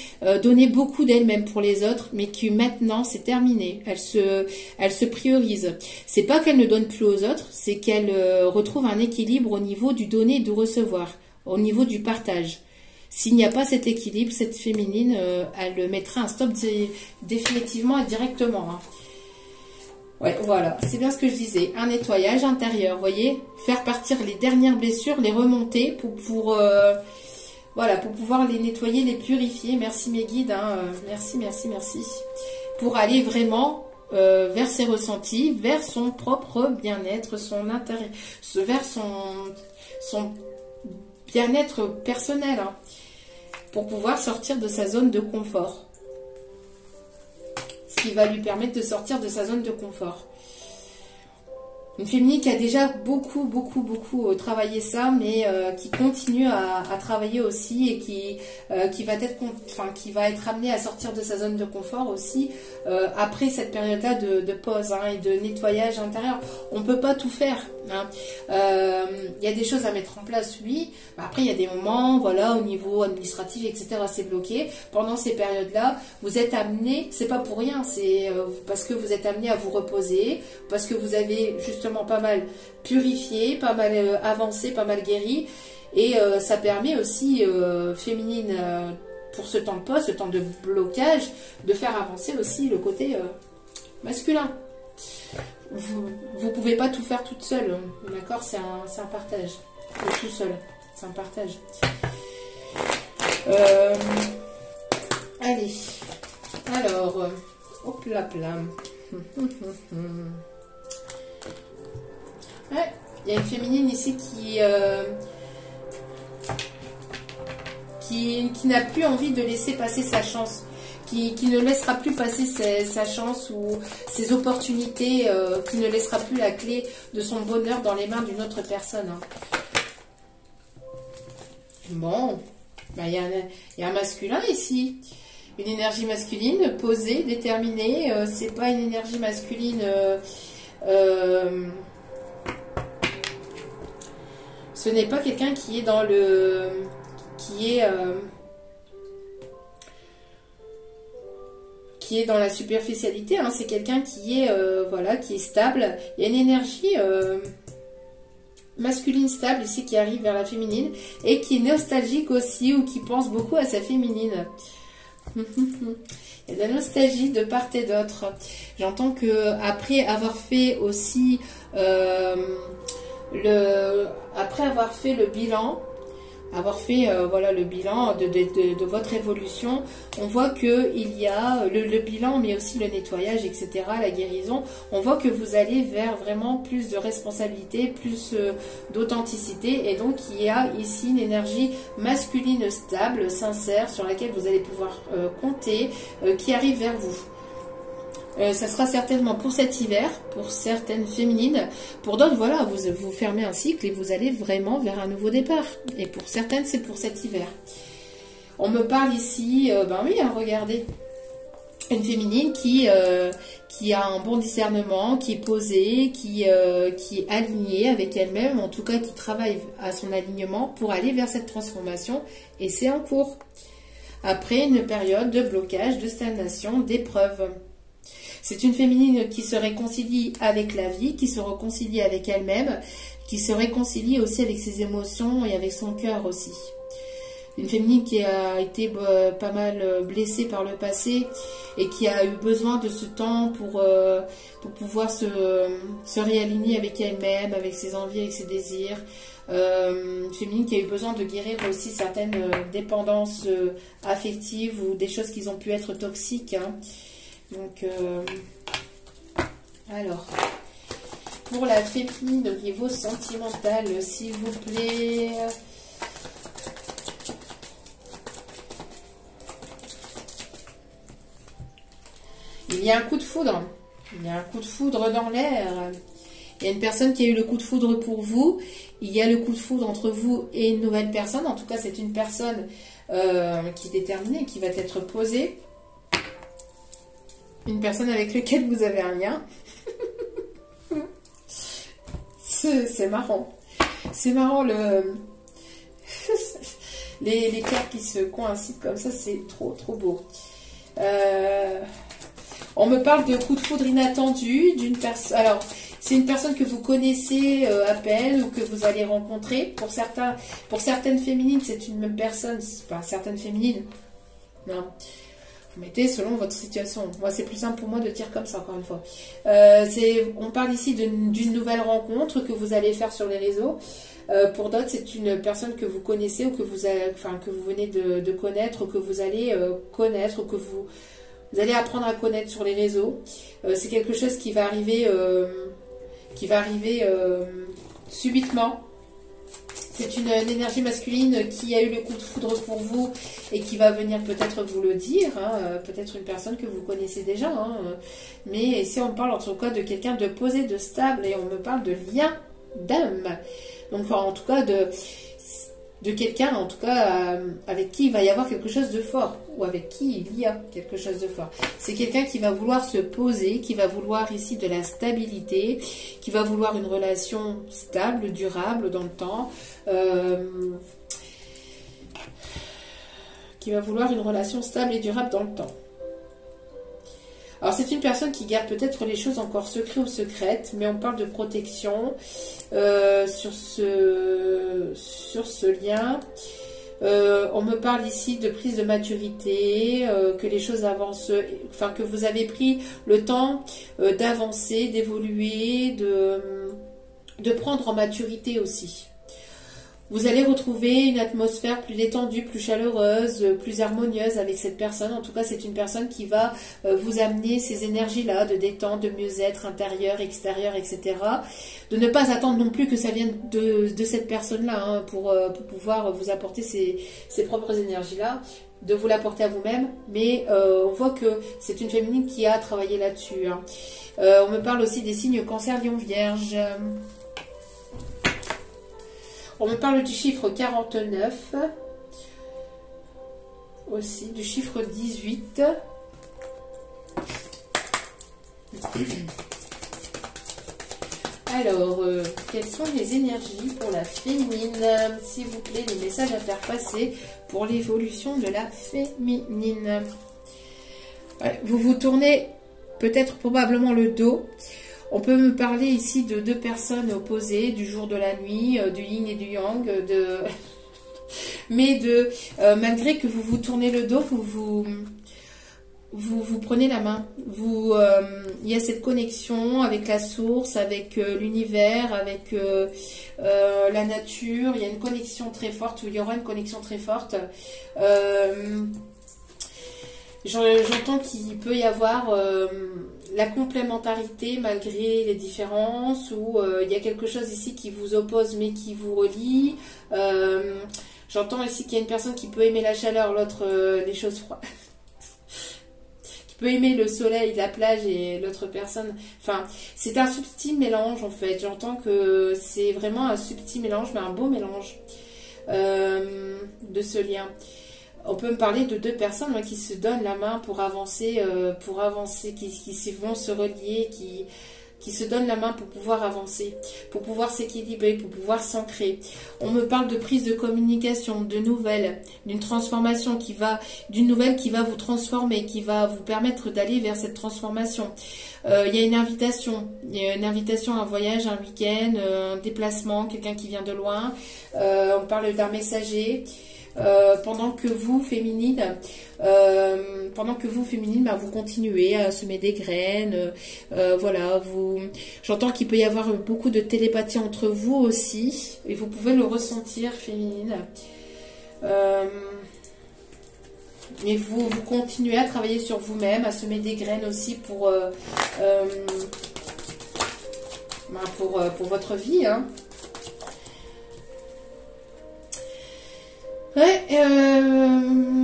donner beaucoup d'elle-même pour les autres, mais qui maintenant c'est terminé. Elle se priorise. C'est pas qu'elle ne donne plus aux autres, c'est qu'elle retrouve un équilibre au niveau du donner et du recevoir, au niveau du partage. S'il n'y a pas cet équilibre, cette féminine, elle mettra un stop définitivement et directement. Hein. Ouais, voilà, c'est bien ce que je disais. Un nettoyage intérieur, vous voyez, faire partir les dernières blessures, les remonter voilà, pour pouvoir les nettoyer, les purifier. Merci mes guides, hein, merci, merci, merci. Pour aller vraiment vers ses ressentis, vers son propre bien-être, son intérêt, vers son bien-être personnel, hein, pour pouvoir sortir de sa zone de confort. Ce qui va lui permettre de sortir de sa zone de confort. Une féminine qui a déjà beaucoup travaillé ça, mais qui continue à travailler aussi et qui va être amenée à sortir de sa zone de confort aussi après cette période-là de pause, hein, et de nettoyage intérieur. On ne peut pas tout faire. Hein. Y a des choses à mettre en place, oui. Après, il y a des moments, voilà, au niveau administratif, etc., c'est bloqué. Pendant ces périodes-là, vous êtes amené, c'est pas pour rien, c'est parce que vous êtes amené à vous reposer, parce que vous avez justement pas mal purifié, pas mal avancé, pas mal guéri. Et ça permet aussi, féminine, pour ce temps de pause, ce temps de blocage, de faire avancer aussi le côté masculin. Vous ne pouvez pas tout faire toute seule, d'accord? C'est un partage. Tout seul, c'est un partage. Allez, alors, hop là, ouais, il y a une féminine ici qui n'a plus envie de laisser passer sa chance. Qui ne laissera plus passer sa chance ou ses opportunités, qui ne laissera plus la clé de son bonheur dans les mains d'une autre personne. Hein. Bon, ben, y a un masculin ici. Une énergie masculine, posée, déterminée. C'est pas une énergie masculine... ce n'est pas quelqu'un qui est dans le... qui est dans la superficialité, hein. C'est quelqu'un qui est voilà, qui est stable. Il y a une énergie masculine stable ici qui arrive vers la féminine et qui est nostalgique aussi ou qui pense beaucoup à sa féminine. Il y a de la nostalgie de part et d'autre. J'entends que après avoir fait aussi après avoir fait le bilan, voilà, le bilan de votre évolution, on voit que il y a le bilan, mais aussi le nettoyage, etc., la guérison. On voit que vous allez vers vraiment plus de responsabilité, plus d'authenticité, et donc il y a ici une énergie masculine stable, sincère, sur laquelle vous allez pouvoir compter, qui arrive vers vous. Ça sera certainement pour cet hiver, pour certaines féminines. Pour d'autres, voilà, vous fermez un cycle et vous allez vraiment vers un nouveau départ. Et pour certaines, c'est pour cet hiver. On me parle ici, ben oui, hein, regardez, une féminine qui a un bon discernement, qui est posée, qui est alignée avec elle-même, en tout cas qui travaille à son alignement pour aller vers cette transformation. Et c'est en cours. Après une période de blocage, de stagnation, d'épreuve. C'est une féminine qui se réconcilie avec la vie, qui se réconcilie avec elle-même, qui se réconcilie aussi avec ses émotions et avec son cœur aussi. Une féminine qui a été pas mal blessée par le passé et qui a eu besoin de ce temps pour pouvoir se réaligner avec elle-même, avec ses envies, avec ses désirs. Une féminine qui a eu besoin de guérir aussi certaines dépendances affectives ou des choses qui ont pu être toxiques, hein. Donc, alors, pour la féminine au niveau sentimental, s'il vous plaît. Il y a un coup de foudre. Il y a un coup de foudre dans l'air. Il y a une personne qui a eu le coup de foudre pour vous. Il y a le coup de foudre entre vous et une nouvelle personne. En tout cas, c'est une personne qui est déterminée, qui va être posée. Une personne avec laquelle vous avez un lien. C'est marrant. C'est marrant les cartes qui se coïncident comme ça, c'est trop beau. On me parle de coup de foudre inattendu d'une personne. Alors, C'est une personne que vous connaissez à peine ou que vous allez rencontrer. Pour certaines féminines, c'est une même personne. Enfin, certaines féminines. Non. Vous mettez selon votre situation. Moi, c'est plus simple pour moi de dire comme ça, encore une fois. On parle ici d'une nouvelle rencontre que vous allez faire sur les réseaux. Pour d'autres, c'est une personne que vous connaissez ou que vous venez de connaître ou que vous allez connaître ou que vous allez apprendre à connaître sur les réseaux. C'est quelque chose qui va arriver subitement. C'est une énergie masculine qui a eu le coup de foudre pour vous et qui va venir peut-être vous le dire. Hein, peut-être une personne que vous connaissez déjà. Hein, mais ici, on parle en tout cas de quelqu'un de posé, de stable et on me parle de lien d'âme. Donc, enfin, en tout cas, de quelqu'un, en tout cas, avec qui il va y avoir quelque chose de fort, ou avec qui il y a quelque chose de fort. C'est quelqu'un qui va vouloir se poser, qui va vouloir ici de la stabilité, qui va vouloir une relation stable, durable dans le temps, qui va vouloir une relation stable et durable dans le temps. Alors, c'est une personne qui garde peut-être les choses encore secrètes ou secrètes, mais on parle de protection sur ce lien. On me parle ici de prise de maturité, que les choses avancent, enfin que vous avez pris le temps d'avancer, d'évoluer, de prendre en maturité aussi. Vous allez retrouver une atmosphère plus détendue, plus chaleureuse, plus harmonieuse avec cette personne. En tout cas, c'est une personne qui va vous amener ces énergies-là de détente, de mieux-être intérieur, extérieur, etc. De ne pas attendre non plus que ça vienne de cette personne-là hein, pour pouvoir vous apporter ces propres énergies-là, de vous l'apporter à vous-même. Mais on voit que c'est une féminine qui a travaillé là-dessus. Hein. On me parle aussi des signes Cancer, Lion, Vierge. On me parle du chiffre 49, aussi du chiffre 18. Alors, quelles sont les énergies pour la féminine? S'il vous plaît, les messages à faire passer pour l'évolution de la féminine. Ouais, vous vous tournez peut-être probablement le dos. On peut me parler ici de deux personnes opposées, du jour, de la nuit, du yin et du yang, mais malgré que vous vous tournez le dos, vous prenez la main. Il y a cette connexion avec la source, avec l'univers, avec la nature. Il y a une connexion très forte, ou il y aura une connexion très forte. J'entends qu'il peut y avoir la complémentarité malgré les différences, ou il y a quelque chose ici qui vous oppose mais qui vous relie. J'entends ici qu'il y a une personne qui peut aimer la chaleur, l'autre les choses froides. Qui peut aimer le soleil, la plage, et l'autre personne... Enfin, c'est un subtil mélange en fait. J'entends que c'est vraiment un subtil mélange, mais un beau mélange de ce lien. On peut me parler de deux personnes moi, qui se donnent la main pour avancer, qui vont se relier, qui se donnent la main pour pouvoir avancer, pour pouvoir s'équilibrer, pour pouvoir s'ancrer. On me parle de prise de communication, de nouvelles, d'une transformation d'une nouvelle qui va vous transformer, qui va vous permettre d'aller vers cette transformation. Il y a une invitation à un voyage, un week-end, un déplacement, quelqu'un qui vient de loin. On parle d'un messager. Pendant que vous, féminine, vous continuez à semer des graines, voilà, j'entends qu'il peut y avoir beaucoup de télépathie entre vous aussi, et vous pouvez le ressentir, féminine. Mais vous continuez à travailler sur vous-même, à semer des graines aussi pour votre vie, hein. Ouais,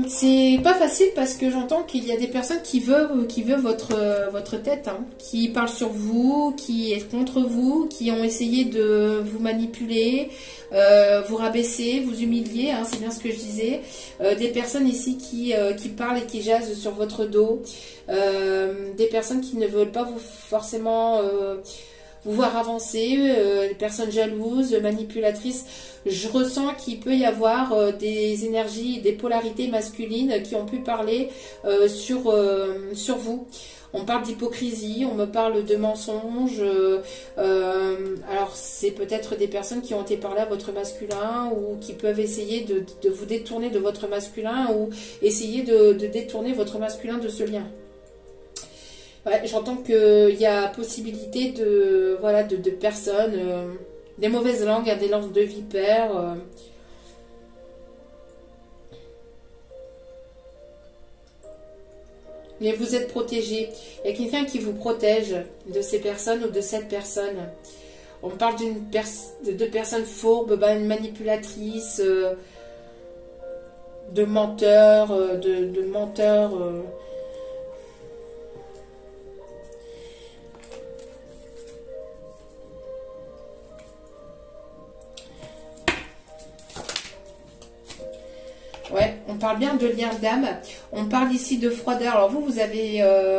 c'est pas facile parce que j'entends qu'il y a des personnes qui veulent votre tête, hein, qui parlent sur vous, qui est contre vous, qui ont essayé de vous manipuler, vous rabaisser, vous humilier, hein, c'est bien ce que je disais. Des personnes ici qui parlent et qui jasent sur votre dos, des personnes qui ne veulent pas forcément vous voir avancer, des personnes jalouses, manipulatrices. Je ressens qu'il peut y avoir des énergies, des polarités masculines qui ont pu parler sur vous. On parle d'hypocrisie, on me parle de mensonges. Alors, c'est peut-être des personnes qui ont été parlées à votre masculin ou qui peuvent essayer de vous détourner de votre masculin ou essayer de détourner votre masculin de ce lien. Ouais, j'entends qu'il y a possibilité de, voilà, de personnes, des mauvaises langues, des lances de vipères. Mais vous êtes protégé. Il y a quelqu'un qui vous protège de ces personnes ou de cette personne. On parle de personnes fourbes, une manipulatrice, de menteurs, de menteurs. Ouais, on parle bien de lien d'âme. On parle ici de froideur. Alors vous avez,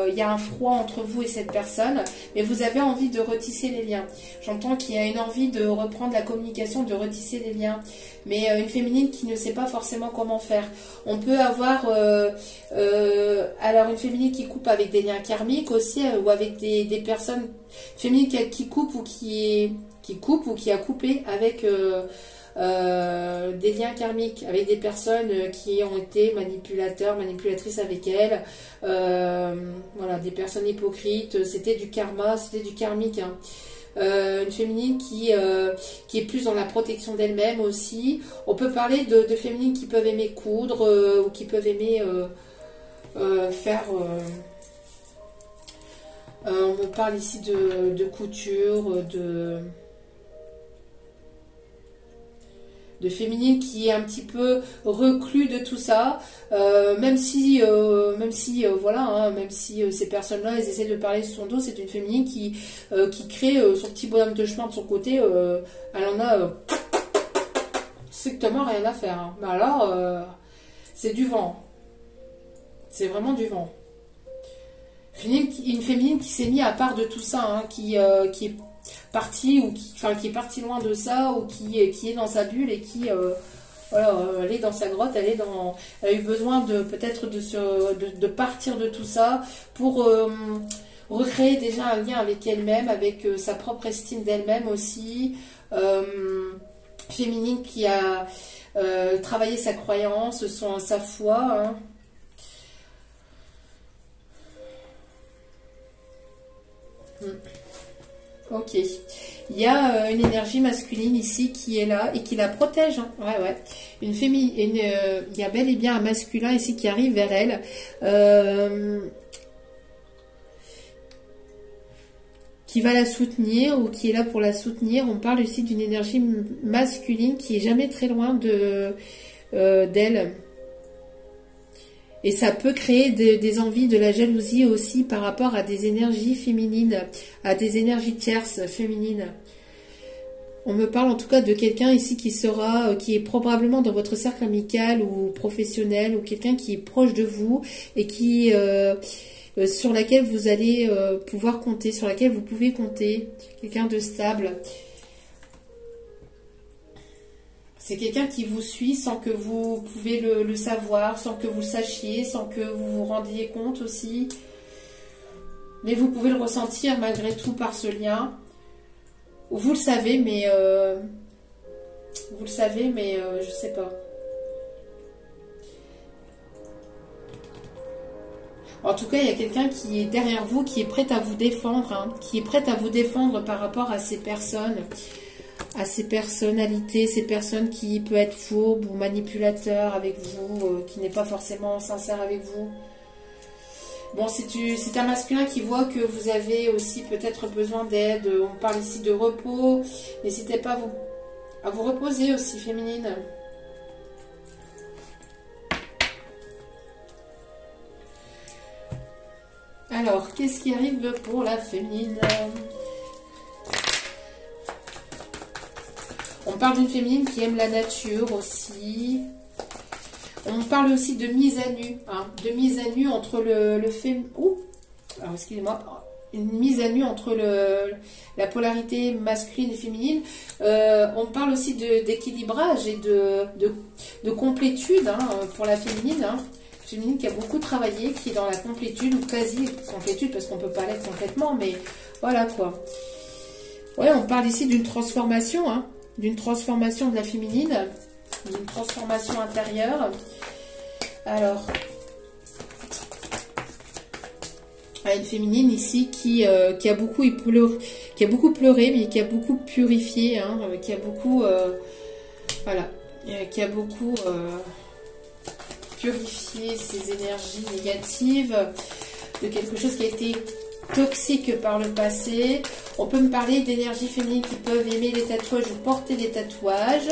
il y a un froid entre vous et cette personne, mais vous avez envie de retisser les liens. J'entends qu'il y a une envie de reprendre la communication, de retisser les liens. Mais une féminine qui ne sait pas forcément comment faire. On peut avoir, alors une féminine qui coupe avec des liens karmiques aussi, ou avec des personnes féminines qui coupent ou qui a coupé avec des liens karmiques avec des personnes qui ont été manipulatrices avec elles, voilà, des personnes hypocrites, c'était du karma, c'était du karmique, hein. Une féminine qui est plus dans la protection d'elle-même aussi. On peut parler de féminines qui peuvent aimer coudre ou qui peuvent aimer faire... on me parle ici de couture, de féminine qui est un petit peu reclus de tout ça, même si voilà, hein, même si ces personnes-là, elles essaient de parler sur son dos, c'est une féminine qui crée son petit bonhomme de chemin de son côté, elle en a strictement rien à faire, hein. Mais alors, c'est du vent, c'est vraiment du vent. Une féminine qui s'est mise à part de tout ça, hein, qui est partie ou qui est partie loin de ça ou qui est dans sa bulle et qui voilà, elle est dans sa grotte, elle a eu besoin peut-être de partir de tout ça pour recréer déjà un lien avec elle-même, avec sa propre estime d'elle-même aussi. Féminine qui a travaillé sa croyance, sa foi, hein. Ok, il y a une énergie masculine ici qui est là et qui la protège, hein. Ouais, ouais. Il y a bel et bien un masculin ici qui arrive vers elle, qui va la soutenir ou qui est là pour la soutenir. On parle ici d'une énergie masculine qui est jamais très loin d'elle. Et ça peut créer des envies, de la jalousie aussi par rapport à des énergies féminines, à des énergies tierces féminines. On me parle en tout cas de quelqu'un ici qui est probablement dans votre cercle amical ou professionnel, ou quelqu'un qui est proche de vous et qui sur laquelle vous allez pouvoir compter, sur laquelle vous pouvez compter, quelqu'un de stable. C'est quelqu'un qui vous suit sans que vous pouvez le savoir, sans que vous le sachiez, sans que vous vous rendiez compte aussi. Mais vous pouvez le ressentir malgré tout par ce lien. Vous le savez, mais je sais pas. En tout cas, il y a quelqu'un qui est derrière vous, qui est prêt à vous défendre, hein, qui est prêt à vous défendre par rapport à ces personnes, à ces personnalités, ces personnes qui peuvent être fourbes ou manipulateurs avec vous, qui n'est pas forcément sincère avec vous. Bon, c'est un masculin qui voit que vous avez aussi peut-être besoin d'aide. On parle ici de repos. N'hésitez pas à vous reposer aussi, féminine. Alors, qu'est-ce qui arrive pour la féminine ? On parle d'une féminine qui aime la nature aussi. On parle aussi de mise à nu, hein, de mise à nu entre le féminin. Alors excusez-moi, une mise à nu entre la polarité masculine et féminine. On parle aussi d'équilibrage et de complétude, hein, pour la féminine. Hein. féminine qui a beaucoup travaillé, qui est dans la complétude ou quasi complétude, parce qu'on peut pas l'être complètement, mais voilà quoi. Ouais, on parle ici d'une transformation, hein, d'une transformation de la féminine, d'une transformation intérieure. Alors, une féminine ici qui a beaucoup pleuré, mais qui a beaucoup purifié, hein, qui a beaucoup, voilà, qui a beaucoup purifié ses énergies négatives de quelque chose qui a été toxique par le passé. On peut me parler d'énergies féminines qui peuvent aimer les tatouages ou porter des tatouages.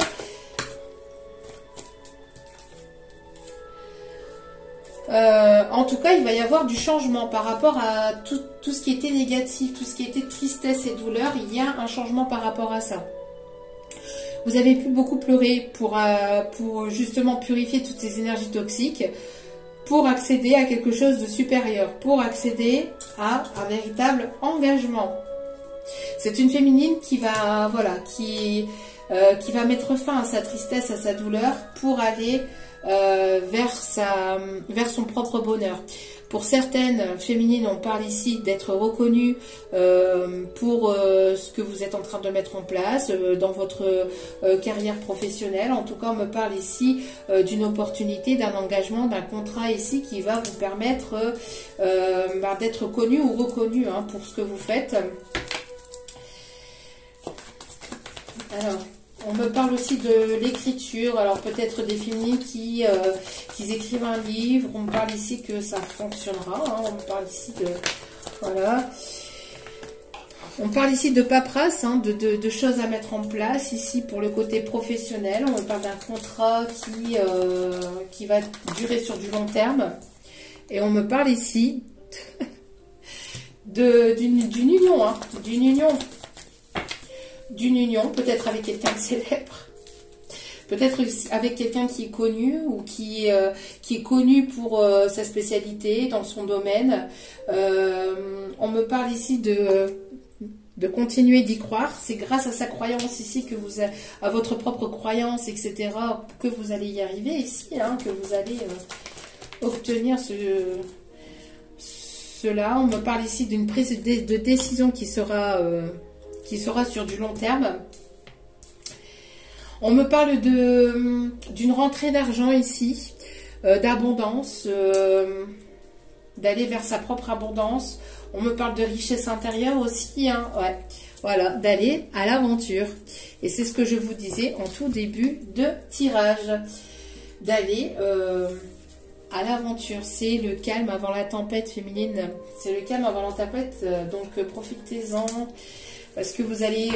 En tout cas, il va y avoir du changement par rapport à tout ce qui était négatif, tout ce qui était tristesse et douleur. Il y a un changement par rapport à ça. Vous avez pu beaucoup pleurer pour justement purifier toutes ces énergies toxiques, pour accéder à quelque chose de supérieur, pour accéder à un véritable engagement. C'est une féminine qui va, voilà, qui va mettre fin à sa tristesse, à sa douleur, pour aller vers son propre bonheur. Pour certaines féminines, on parle ici d'être reconnues pour ce que vous êtes en train de mettre en place dans votre carrière professionnelle. En tout cas, on me parle ici d'une opportunité, d'un engagement, d'un contrat ici qui va vous permettre d'être connu ou reconnu, hein, pour ce que vous faites. Alors, on me parle aussi de l'écriture. Alors peut-être des féminines qui écrivent un livre. On me parle ici que ça fonctionnera, hein. On me parle ici de... Voilà. On parle ici de paperasse, hein, de choses à mettre en place ici pour le côté professionnel. On me parle d'un contrat qui va durer sur du long terme. Et on me parle ici d'une union, hein, d'une union, peut-être avec quelqu'un de célèbre, peut-être avec quelqu'un qui est connu ou qui est connu pour sa spécialité dans son domaine. On me parle ici de continuer d'y croire. C'est grâce à sa croyance ici, que vous à votre propre croyance, etc., que vous allez y arriver ici, hein, que vous allez obtenir cela. On me parle ici d'une prise de décision qui sera sur du long terme. On me parle d'une rentrée d'argent ici, d'abondance, d'aller vers sa propre abondance. On me parle de richesse intérieure aussi, hein, ouais. Voilà, d'aller à l'aventure. Et c'est ce que je vous disais en tout début de tirage. D'aller à l'aventure. C'est le calme avant la tempête féminine. C'est le calme avant la tempête, donc profitez-en. Parce que vous allez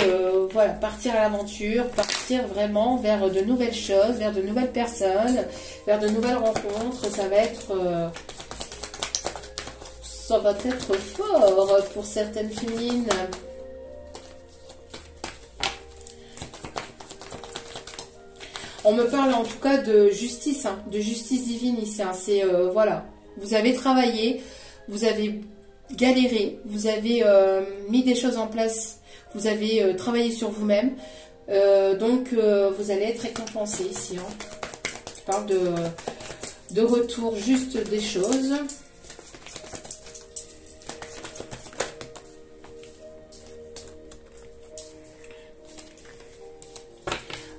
voilà, partir à l'aventure, partir vraiment vers de nouvelles choses, vers de nouvelles personnes, vers de nouvelles rencontres. Ça va être fort pour certaines féminines. On me parle en tout cas de justice, hein, de justice divine ici. Hein. C'est voilà, vous avez travaillé, vous avez galéré, vous avez mis des choses en place. Vous avez travaillé sur vous-même, donc vous allez être récompensé ici. Hein. Je parle de retour juste des choses.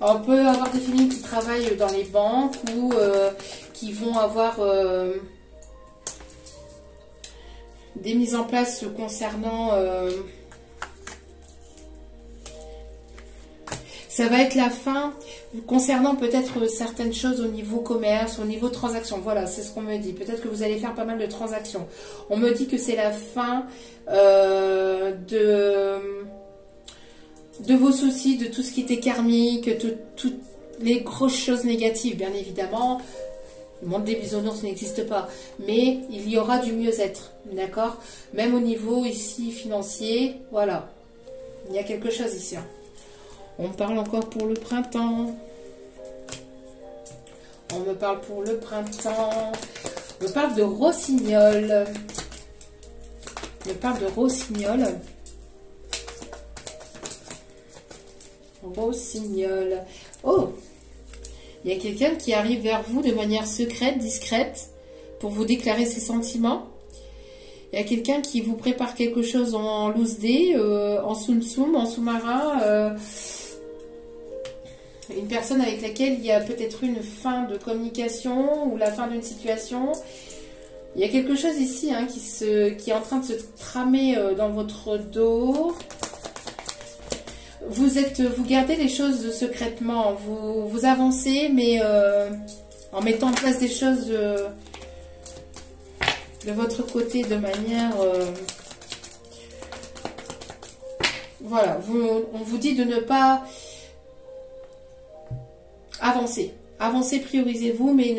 Alors, on peut avoir des féminines qui travaillent dans les banques ou qui vont avoir des mises en place concernant... ça va être la fin concernant peut-être certaines choses au niveau commerce, au niveau transaction. Voilà, c'est ce qu'on me dit. Peut-être que vous allez faire pas mal de transactions. On me dit que c'est la fin de vos soucis, de tout ce qui était karmique, toutes les grosses choses négatives, bien évidemment. Le monde des bisounours n'existe pas, mais il y aura du mieux-être, d'accord? Même au niveau ici financier, voilà. Il y a quelque chose ici, hein. On me parle encore pour le printemps. On me parle pour le printemps. On me parle de rossignol. On me parle de rossignol. Rossignol. Oh! Il y a quelqu'un qui arrive vers vous de manière secrète, discrète, pour vous déclarer ses sentiments. Il y a quelqu'un qui vous prépare quelque chose en loose day, en soum-soum, en sous-marin. Une personne avec laquelle il y a peut-être une fin de communication ou la fin d'une situation. Il y a quelque chose ici hein, qui est en train de se tramer dans votre dos. Vous gardez les choses secrètement. Vous avancez, mais en mettant en place des choses de votre côté de manière... voilà, on vous dit de ne pas avancer. Avancez, priorisez-vous, mais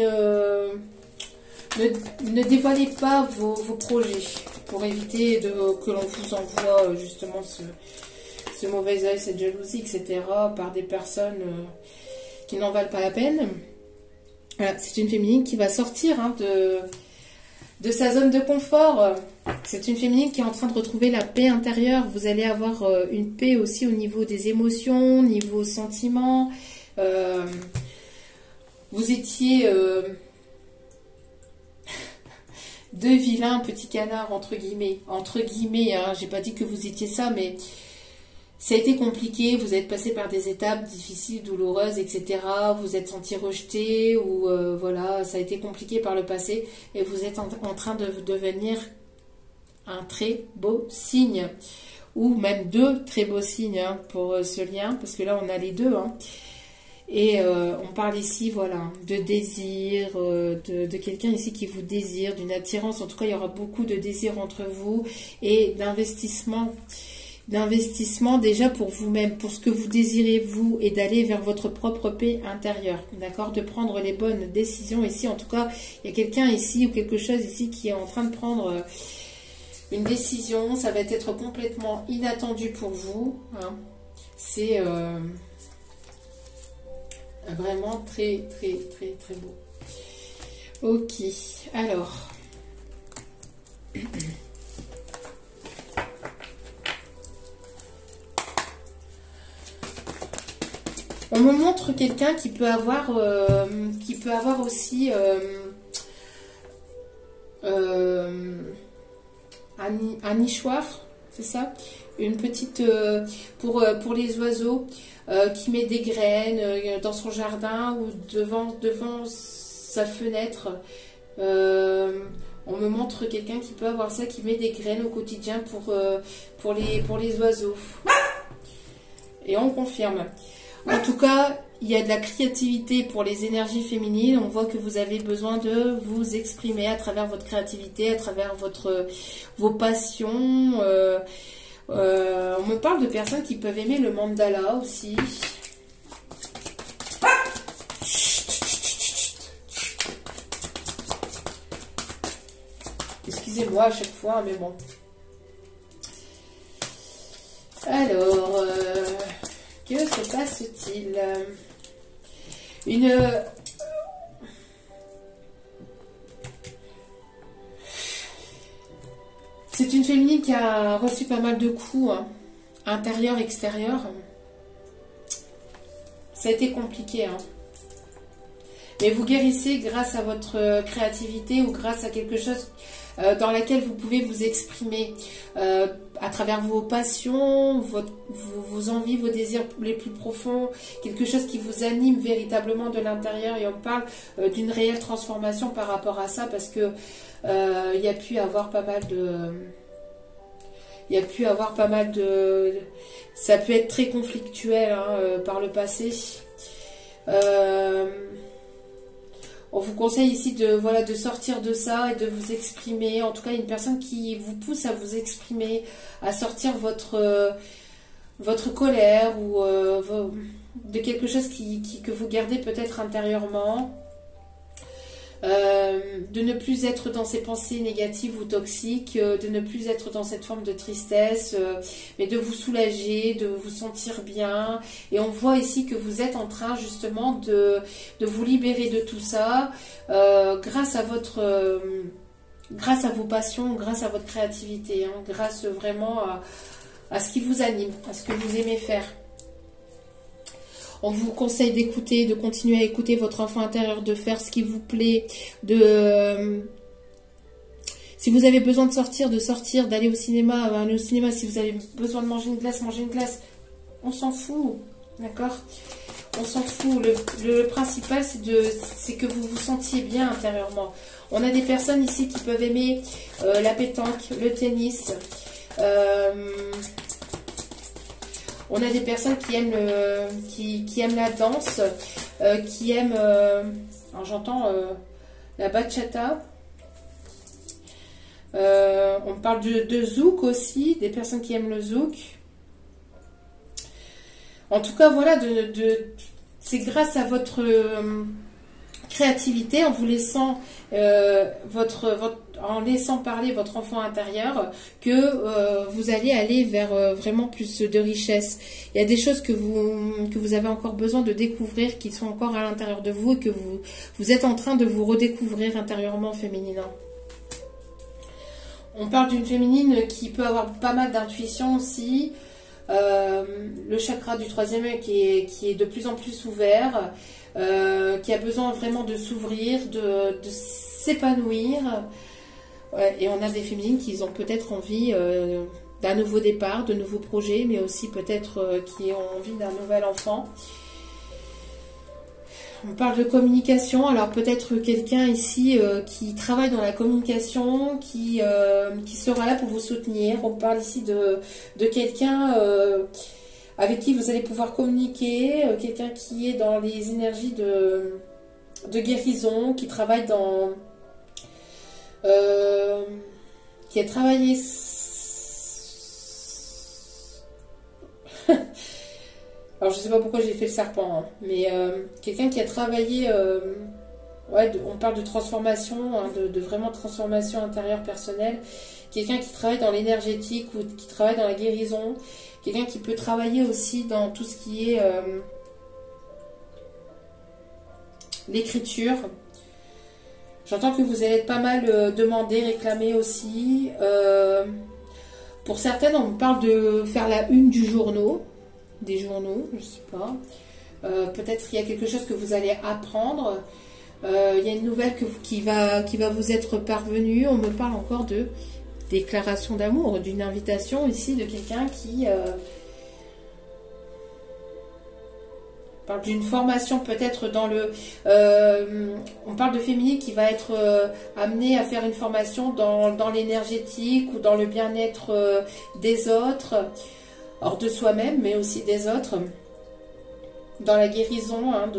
ne dévoilez pas vos projets pour éviter que l'on vous envoie justement ce mauvais œil, cette jalousie, etc. par des personnes qui n'en valent pas la peine. Voilà, c'est une féminine qui va sortir hein, de sa zone de confort. C'est une féminine qui est en train de retrouver la paix intérieure. Vous allez avoir une paix aussi au niveau des émotions, niveau sentiments. Vous étiez... deux vilains petits canards, entre guillemets, hein, j'ai pas dit que vous étiez ça, mais ça a été compliqué, vous êtes passé par des étapes difficiles, douloureuses, etc. Vous êtes senti rejeté, ou voilà, ça a été compliqué par le passé, et vous êtes en train de devenir un très beau signe, ou même deux très beaux signes hein, pour ce lien, parce que là on a les deux, hein. Et on parle ici, voilà, de désir, de quelqu'un ici qui vous désire, d'une attirance. En tout cas, il y aura beaucoup de désir entre vous et d'investissement. D'investissement déjà pour vous-même, pour ce que vous désirez vous et d'aller vers votre propre paix intérieure. D'accord? De prendre les bonnes décisions ici. En tout cas, il y a quelqu'un ici ou quelque chose ici qui est en train de prendre une décision. Ça va être complètement inattendu pour vous. Hein. C'est... vraiment très, très, très, très beau. Ok, alors. On me montre quelqu'un qui peut avoir aussi un nichoir, c'est ça? Une petite, pour les oiseaux, qui met des graines dans son jardin ou devant sa fenêtre. On me montre quelqu'un qui peut avoir ça, qui met des graines au quotidien pour les oiseaux. Et on confirme. En tout cas, il y a de la créativité pour les énergies féminines. On voit que vous avez besoin de vous exprimer à travers votre créativité, à travers vos passions. On me parle de personnes qui peuvent aimer le mandala aussi. Excusez-moi à chaque fois, mais bon. Alors, que se passe-t-il? C'est une féminine qui a reçu pas mal de coups, hein, intérieur, extérieur. Ça a été compliqué, hein. Mais vous guérissez grâce à votre créativité ou grâce à quelque chose dans laquelle vous pouvez vous exprimer à travers vos passions, vos envies, vos désirs les plus profonds, quelque chose qui vous anime véritablement de l'intérieur. Et on parle d'une réelle transformation par rapport à ça, parce que il y a pu avoir pas mal de... Ça peut être très conflictuel hein, par le passé. On vous conseille ici de sortir de ça et de vous exprimer. En tout cas, une personne qui vous pousse à vous exprimer, à sortir votre colère ou de quelque chose que vous gardez peut-être intérieurement. De ne plus être dans ces pensées négatives ou toxiques, de ne plus être dans cette forme de tristesse, mais de vous soulager, de vous sentir bien. Et on voit ici que vous êtes en train justement de vous libérer de tout ça grâce à vos passions, grâce à votre créativité, hein, grâce vraiment à ce qui vous anime, à ce que vous aimez faire. On vous conseille d'écouter, de continuer à écouter votre enfant intérieur, de faire ce qui vous plaît, de Si vous avez besoin de sortir, d'aller au cinéma, aller au cinéma. Si vous avez besoin de manger une glace, on s'en fout, d'accord? On s'en fout. Le principal, c'est que vous vous sentiez bien intérieurement. On a des personnes ici qui peuvent aimer la pétanque, le tennis. On a des personnes qui aiment, qui aiment la danse, qui aiment, alors j'entends la bachata. On parle de zouk aussi, des personnes qui aiment le zouk. En tout cas, voilà, c'est grâce à votre créativité, en vous laissant en laissant parler votre enfant intérieur, que vous allez aller vers vraiment plus de richesse. Il y a des choses que vous avez encore besoin de découvrir, qui sont encore à l'intérieur de vous, et que vous êtes en train de vous redécouvrir intérieurement, féminine. On parle d'une féminine qui peut avoir pas mal d'intuition aussi. Le chakra du troisième œil qui est de plus en plus ouvert, qui a besoin vraiment de s'ouvrir, de s'épanouir. Et on a des féminines qui ont peut-être envie d'un nouveau départ, de nouveaux projets, mais aussi peut-être qui ont envie d'un nouvel enfant. On parle de communication, alors peut-être quelqu'un ici qui travaille dans la communication, qui sera là pour vous soutenir. On parle ici de quelqu'un avec qui vous allez pouvoir communiquer, quelqu'un qui est dans les énergies de guérison, qui travaille dans... qui a travaillé... Alors, je ne sais pas pourquoi j'ai fait le serpent, hein, mais quelqu'un qui a travaillé, ouais, on parle de transformation, hein, de vraiment transformation intérieure personnelle, quelqu'un qui travaille dans l'énergétique ou qui travaille dans la guérison, quelqu'un qui peut travailler aussi dans tout ce qui est l'écriture. J'entends que vous allez être pas mal demandé, réclamé aussi. Pour certaines, on parle de faire la une du journaux. Des journaux, je sais pas. Peut-être il y a quelque chose que vous allez apprendre. Il y a une nouvelle qui va vous être parvenue. On me parle encore de déclaration d'amour, d'une invitation ici de quelqu'un qui parle d'une formation peut-être dans le... on parle de féminine qui va être amenée à faire une formation dans l'énergétique ou dans le bien-être des autres. Hors de soi-même, mais aussi des autres, dans la guérison. Hein,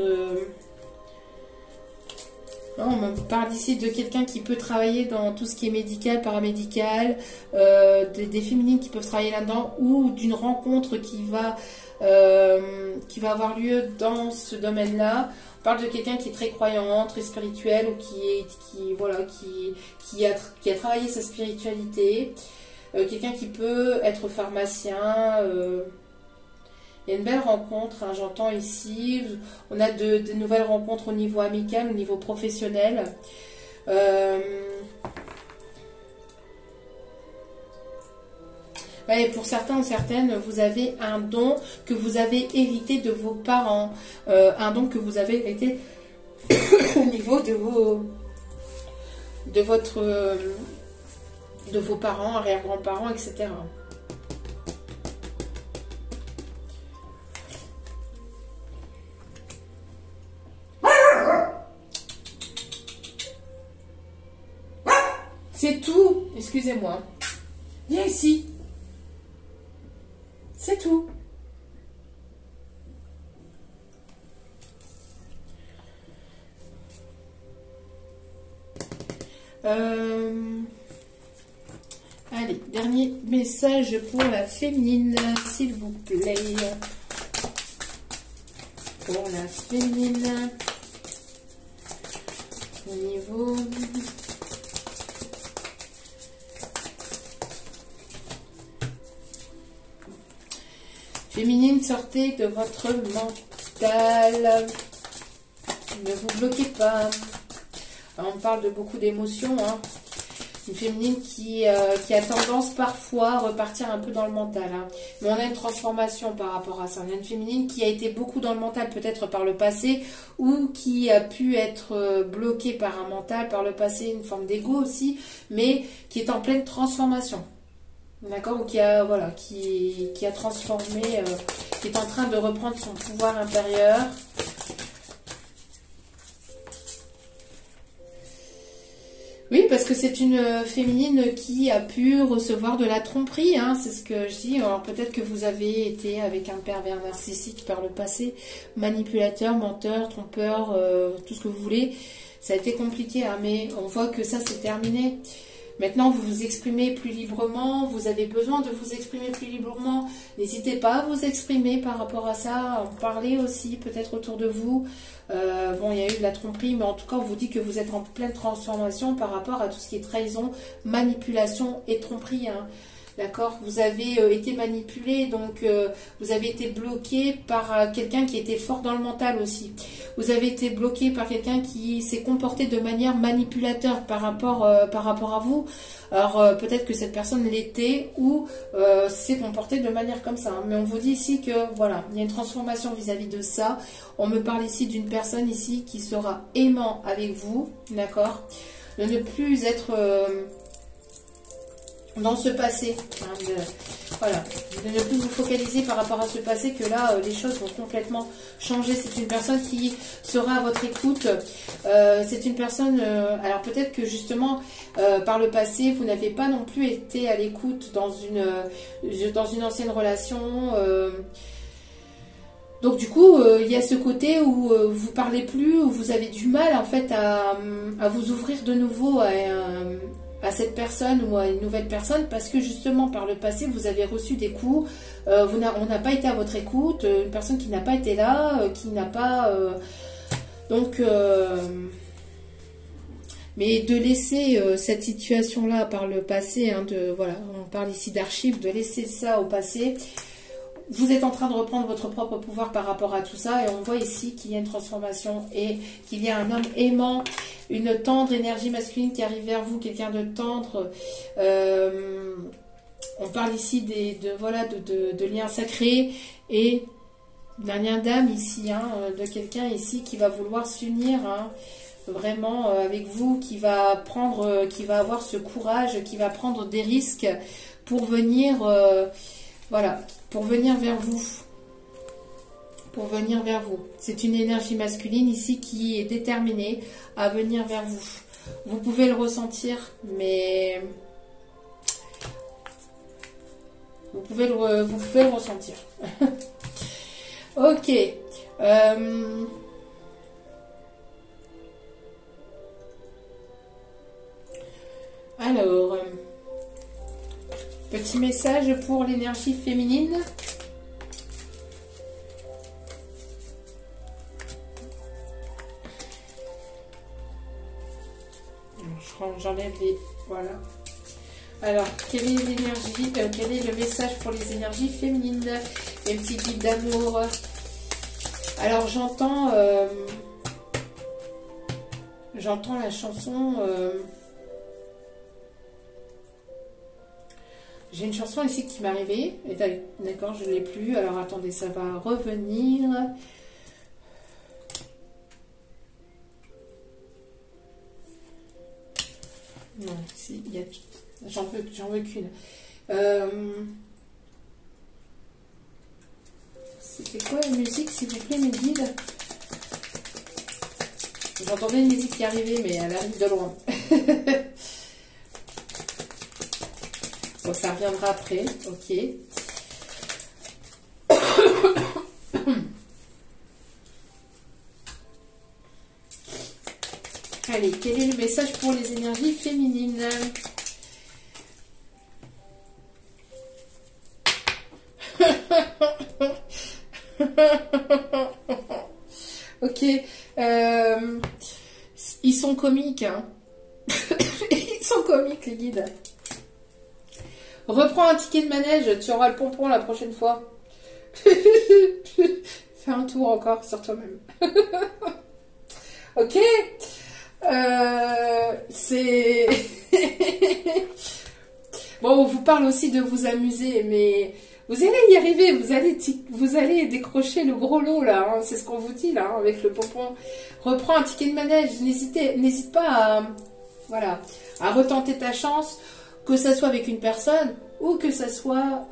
on me parle ici de quelqu'un qui peut travailler dans tout ce qui est médical, paramédical, des féminines qui peuvent travailler là-dedans, ou d'une rencontre qui va avoir lieu dans ce domaine-là. On parle de quelqu'un qui est très croyant, très spirituel, ou qui a travaillé sa spiritualité. Quelqu'un qui peut être pharmacien. Il y a une belle rencontre, hein, j'entends ici. On a de nouvelles rencontres au niveau amical, au niveau professionnel. Ouais, pour certains ou certaines, vous avez un don que vous avez hérité de vos parents. Un don que vous avez hérité au niveau de vos parents, arrière-grands-parents, etc. C'est tout. Excusez-moi. Viens ici. C'est tout. Allez, dernier message pour la féminine, s'il vous plaît. Pour la féminine, au niveau... Féminine, sortez de votre mental. Ne vous bloquez pas. Alors, on parle de beaucoup d'émotions, hein. Une féminine qui a tendance parfois à repartir un peu dans le mental. Hein. Mais on a une transformation par rapport à ça. On a une féminine qui a été beaucoup dans le mental peut-être par le passé ou qui a pu être bloquée par un mental par le passé, une forme d'ego aussi, mais qui est en pleine transformation. D'accord? Ou qui a, voilà, qui a transformé, qui est en train de reprendre son pouvoir intérieur. Oui, parce que c'est une féminine qui a pu recevoir de la tromperie, hein, c'est ce que je dis. Alors peut-être que vous avez été avec un pervers narcissique par le passé, manipulateur, menteur, trompeur, tout ce que vous voulez. Ça a été compliqué, hein, mais on voit que ça c'est terminé. Maintenant, vous vous exprimez plus librement, vous avez besoin de vous exprimer plus librement. N'hésitez pas à vous exprimer par rapport à ça, en parler aussi, peut-être autour de vous. Bon, il y a eu de la tromperie, mais en tout cas, on vous dit que vous êtes en pleine transformation par rapport à tout ce qui est trahison, manipulation et tromperie, hein. D'accord? Vous avez été manipulé, donc vous avez été bloqué par quelqu'un qui était fort dans le mental aussi. Vous avez été bloqué par quelqu'un qui s'est comporté de manière manipulateur par rapport à vous. Alors peut-être que cette personne l'était ou s'est comportée de manière comme ça. Hein. Mais on vous dit ici que voilà, il y a une transformation vis-à-vis de ça. On me parle ici d'une personne ici qui sera aimant avec vous, d'accord? De ne plus être dans ce passé, hein, voilà, de ne plus vous focaliser par rapport à ce passé, que là, les choses vont complètement changer. C'est une personne qui sera à votre écoute, c'est une personne, alors peut-être que justement, par le passé, vous n'avez pas non plus été à l'écoute dans une ancienne relation, donc du coup, il y a ce côté où vous parlez plus, où vous avez du mal en fait à vous ouvrir de nouveau à cette personne ou à une nouvelle personne, parce que justement par le passé vous avez reçu des coups, on n'a pas été à votre écoute, une personne qui n'a pas été là, qui n'a pas donc mais de laisser cette situation là par le passé, hein, voilà, on parle ici d'archives, de laisser ça au passé. Vous êtes en train de reprendre votre propre pouvoir par rapport à tout ça, et on voit ici qu'il y a une transformation et qu'il y a un homme aimant, une tendre énergie masculine qui arrive vers vous, quelqu'un de tendre. On parle ici de liens sacrés et d'un lien d'âme ici, hein, de quelqu'un ici qui va vouloir s'unir, hein, vraiment avec vous, qui va avoir ce courage, qui va prendre des risques pour venir, voilà, pour venir vers vous. Pour venir vers vous. C'est une énergie masculine ici qui est déterminée à venir vers vous. Vous pouvez le ressentir, mais vous pouvez le ressentir. Ok. Alors, petit message pour l'énergie féminine. J'enlève les... Voilà. Alors, quelle est l'énergie, quel est le message pour les énergies féminines? Les petits guides d'amour. Alors, j'entends la chanson... J'ai une chanson ici qui m'est arrivée. D'accord, je ne l'ai plus. Alors, attendez, ça va revenir. Non, si, il y a... J'en veux qu'une. C'était quoi la musique, s'il vous plaît, mes guides? J'entendais une musique qui arrivait, mais elle arrive de loin. Bon, ça reviendra après, ok. Allez, quel est le message pour les énergies féminines? Ok. Ils sont comiques, hein. Ils sont comiques, les guides. Reprends un ticket de manège, tu auras le pompon la prochaine fois. Fais un tour encore sur toi-même. Ok. C'est... parle aussi de vous amuser, mais vous allez y arriver, vous allez décrocher le gros lot là, hein, c'est ce qu'on vous dit là, hein, avec le pompon. Reprends un ticket de manège, n'hésite pas à, voilà, à retenter ta chance, que ça soit avec une personne ou que ça soit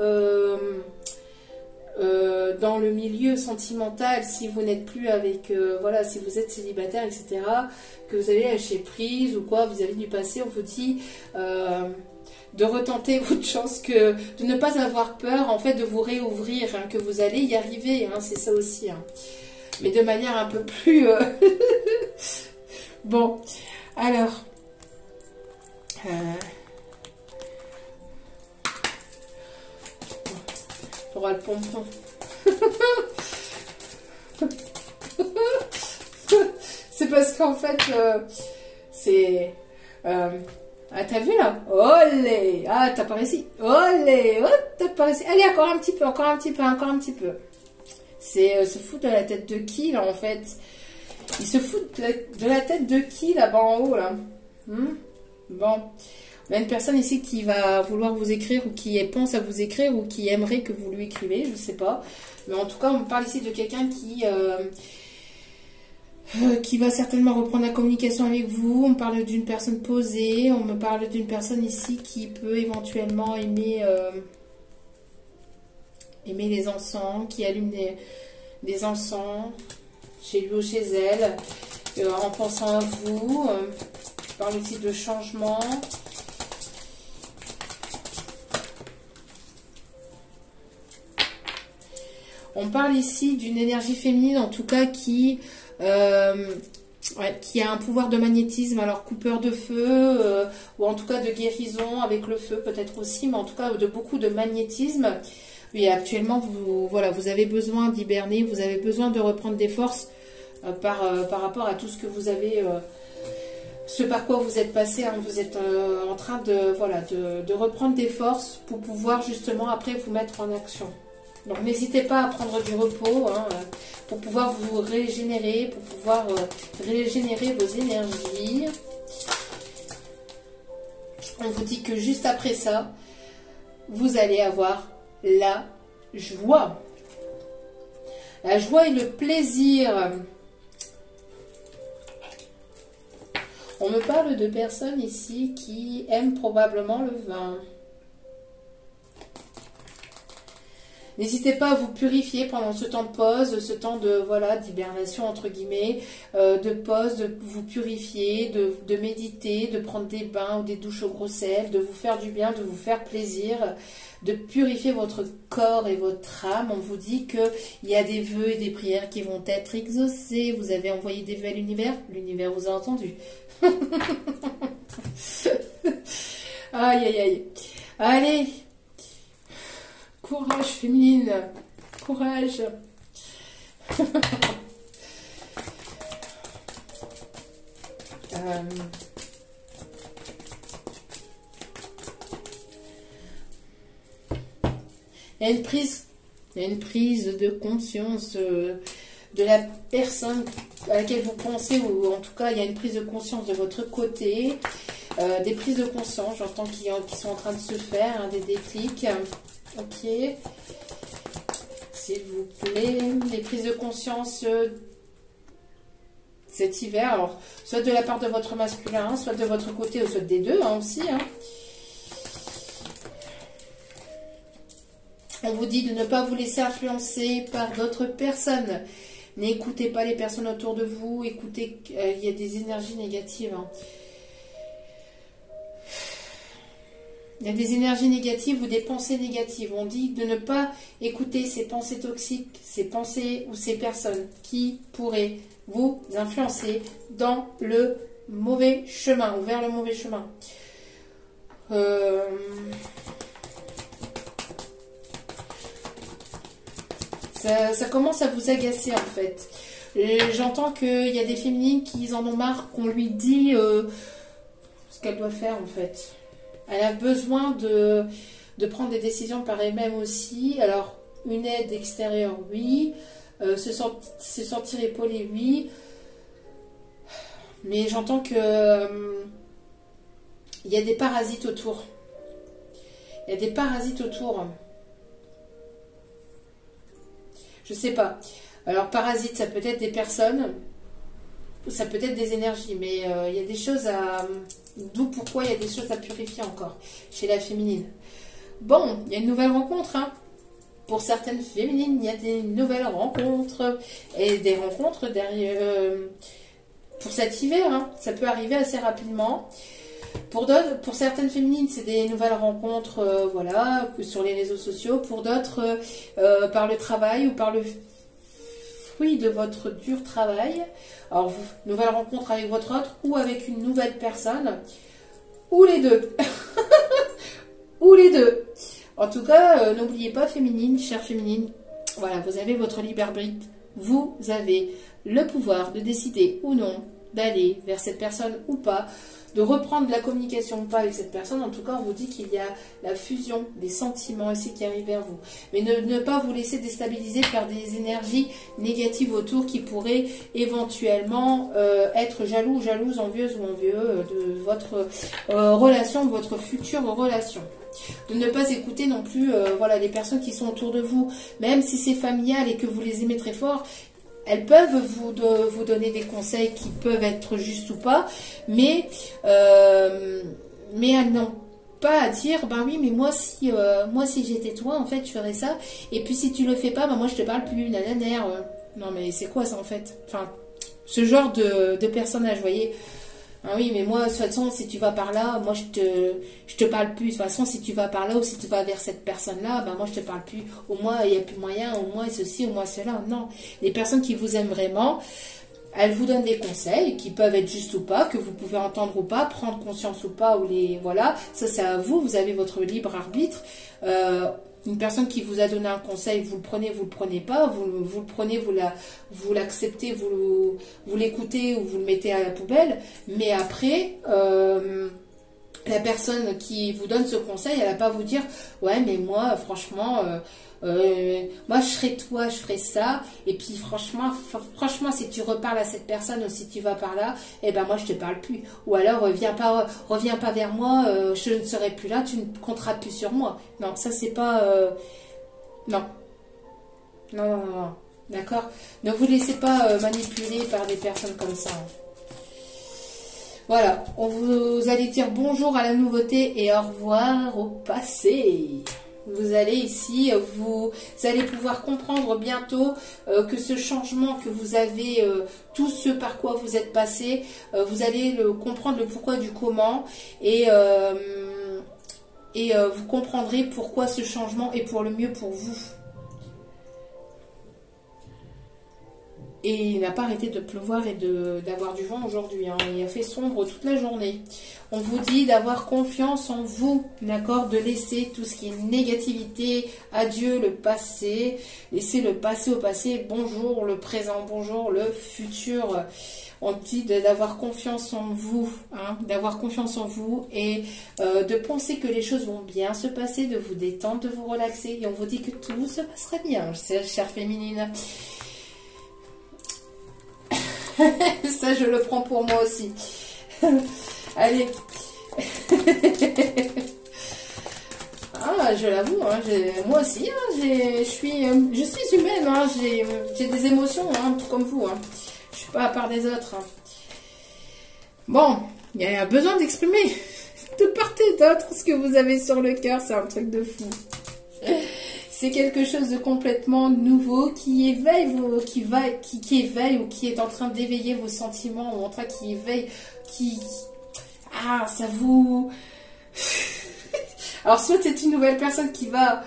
dans le milieu sentimental, si vous n'êtes plus avec, voilà, si vous êtes célibataire, etc., que vous allez lâcher prise ou quoi, vous avez du passé, on vous dit de retenter votre chance, que de ne pas avoir peur, en fait, de vous réouvrir, hein, que vous allez y arriver, hein, c'est ça aussi, hein. Mais de manière un peu plus... Bon, alors... Pour le pompon. C'est parce qu'en fait, c'est... ah, t'as vu là? Olé! Ah, t'as pas réussi. Olé! Oh, t'as pas réussi. Allez, encore un petit peu, encore un petit peu, encore un petit peu. C'est se foutre de la tête de qui, là, en fait? Il se fout de la tête de qui, là-bas en haut, là? Bon. Il y a une personne ici qui va vouloir vous écrire ou qui pense à vous écrire ou qui aimerait que vous lui écrivez, je ne sais pas. Mais en tout cas, on me parle ici de quelqu'un qui va certainement reprendre la communication avec vous. On me parle d'une personne posée. On me parle d'une personne ici qui peut éventuellement aimer les encens, qui allume des encens chez lui ou chez elle, en pensant à vous. Je parle ici de changement. On parle ici d'une énergie féminine, en tout cas, qui a un pouvoir de magnétisme, alors coupeur de feu, ou en tout cas de guérison avec le feu, peut-être aussi, mais en tout cas de beaucoup de magnétisme. Et actuellement, vous avez besoin d'hiberner, vous avez besoin de reprendre des forces par rapport à tout ce que vous avez... ce par quoi vous êtes passé, hein. Vous êtes en train de reprendre des forces pour pouvoir justement après vous mettre en action. Donc n'hésitez pas à prendre du repos, hein, pour pouvoir vous régénérer, pour pouvoir régénérer vos énergies. On vous dit que juste après ça, vous allez avoir la joie. La joie et le plaisir. On me parle de personnes ici qui aiment probablement le vin. N'hésitez pas à vous purifier pendant ce temps de pause, ce temps de d'hibernation entre guillemets, de pause, de vous purifier, de méditer, de prendre des bains ou des douches au gros sel, de vous faire du bien, de vous faire plaisir, de purifier votre corps et votre âme. On vous dit qu'il y a des vœux et des prières qui vont être exaucés. Vous avez envoyé des vœux à l'univers vous a entendu. Aïe aïe aïe. Allez. Courage féminine, courage. Il y a une prise de conscience de la personne à laquelle vous pensez, ou en tout cas il y a une prise de conscience de votre côté, des prises de conscience, j'entends qui sont en train de se faire, hein, des déclics. Ok, s'il vous plaît, les prises de conscience cet hiver, alors soit de la part de votre masculin, soit de votre côté, ou soit des deux, hein, aussi. Hein. On vous dit de ne pas vous laisser influencer par d'autres personnes. N'écoutez pas les personnes autour de vous, écoutez, il y a des énergies négatives. Hein. Il y a des énergies négatives ou des pensées négatives. On dit de ne pas écouter ces pensées toxiques, ces pensées ou ces personnes qui pourraient vous influencer dans le mauvais chemin ou vers le mauvais chemin. Ça commence à vous agacer en fait. J'entends qu'il y a des féminines qui en ont marre qu'on lui dit ce qu'elle doit faire en fait. Elle a besoin de prendre des décisions par elle-même aussi. Alors, une aide extérieure, oui. Se sentir épaulée, oui. Mais j'entends que il y a des parasites autour. Il y a des parasites autour. Je sais pas. Alors, parasites, ça peut être des personnes, ça peut être des énergies, mais il y a des choses à... D'où pourquoi il y a des choses à purifier encore chez la féminine. Bon, il y a une nouvelle rencontre, hein. Pour certaines féminines, il y a des nouvelles rencontres. Et des rencontres derrière... pour cet hiver, hein. Ça peut arriver assez rapidement. Pour d'autres, pour certaines féminines, c'est des nouvelles rencontres, voilà, sur les réseaux sociaux. Pour d'autres, par le travail ou par le fruit de votre dur travail. Alors, nouvelle rencontre avec votre autre ou avec une nouvelle personne. Ou les deux. Ou les deux. En tout cas, n'oubliez pas, féminine, chère féminine, voilà, vous avez votre libre arbitre. Vous avez le pouvoir de décider ou non d'aller vers cette personne ou pas, de reprendre la communication ou pas avec cette personne. En tout cas, on vous dit qu'il y a la fusion des sentiments ici qui arrivent vers vous. Mais ne pas vous laisser déstabiliser par des énergies négatives autour qui pourraient éventuellement être jaloux, jalouse, envieuse ou envieux de votre relation, de votre future relation. De ne pas écouter non plus voilà, les personnes qui sont autour de vous, même si c'est familial et que vous les aimez très fort. Elles peuvent vous donner des conseils qui peuvent être justes ou pas, mais elles n'ont pas à dire, ben oui, mais moi si j'étais toi, en fait, je ferais ça, et puis si tu le fais pas, ben moi je te parle plus, nananaire. Non mais c'est quoi ça en fait? Enfin, ce genre de personnage, vous voyez. Ah oui, mais moi, de toute façon, si tu vas par là, moi, je te parle plus. De toute façon, si tu vas par là ou si tu vas vers cette personne-là, ben moi, je te parle plus. Au moins, il n'y a plus moyen, au moins ceci, au moins cela. Non. Les personnes qui vous aiment vraiment, elles vous donnent des conseils qui peuvent être justes ou pas, que vous pouvez entendre ou pas, prendre conscience ou pas, ou les... Voilà. Ça, c'est à vous. Vous avez votre libre arbitre. Une personne qui vous a donné un conseil, vous le prenez pas, vous le prenez, vous l'acceptez, vous l'écoutez ou vous le mettez à la poubelle. Mais après, la personne qui vous donne ce conseil, elle va pas vous dire, ouais, mais moi, franchement, moi, je serais toi, je ferais ça. Et puis, franchement, si tu reparles à cette personne ou si tu vas par là, eh ben moi, je te parle plus. Ou alors, reviens pas vers moi, je ne serai plus là, tu ne compteras plus sur moi. Non, ça, c'est pas... non. Non. D'accord? Ne vous laissez pas manipuler par des personnes comme ça. Voilà, vous allez dire bonjour à la nouveauté et au revoir au passé. Vous allez ici, vous allez pouvoir comprendre bientôt que ce changement que vous avez, tout ce par quoi vous êtes passé, vous allez comprendre le pourquoi du comment et vous comprendrez pourquoi ce changement est pour le mieux pour vous. Et il n'a pas arrêté de pleuvoir et d'avoir du vent aujourd'hui. Hein. Il a fait sombre toute la journée. On vous dit d'avoir confiance en vous, d'accord? De laisser tout ce qui est négativité, adieu le passé. Laissez le passé au passé. Bonjour le présent, bonjour le futur. On dit d'avoir confiance en vous, hein, d'avoir confiance en vous et de penser que les choses vont bien se passer, de vous détendre, de vous relaxer. Et on vous dit que tout se passera bien, chère féminine. Ça, je le prends pour moi aussi. Allez. Ah, je l'avoue, hein, moi aussi, hein, je suis humaine, hein, j'ai des émotions, hein, comme vous. Hein. Je suis pas à part des autres. Hein. Bon, il y a besoin d'exprimer de part et d'autre ce que vous avez sur le cœur, c'est un truc de fou. C'est quelque chose de complètement nouveau qui éveille qui éveille ou qui est en train d'éveiller vos sentiments ou en train qui éveille, ça vous... Alors soit c'est une nouvelle personne qui va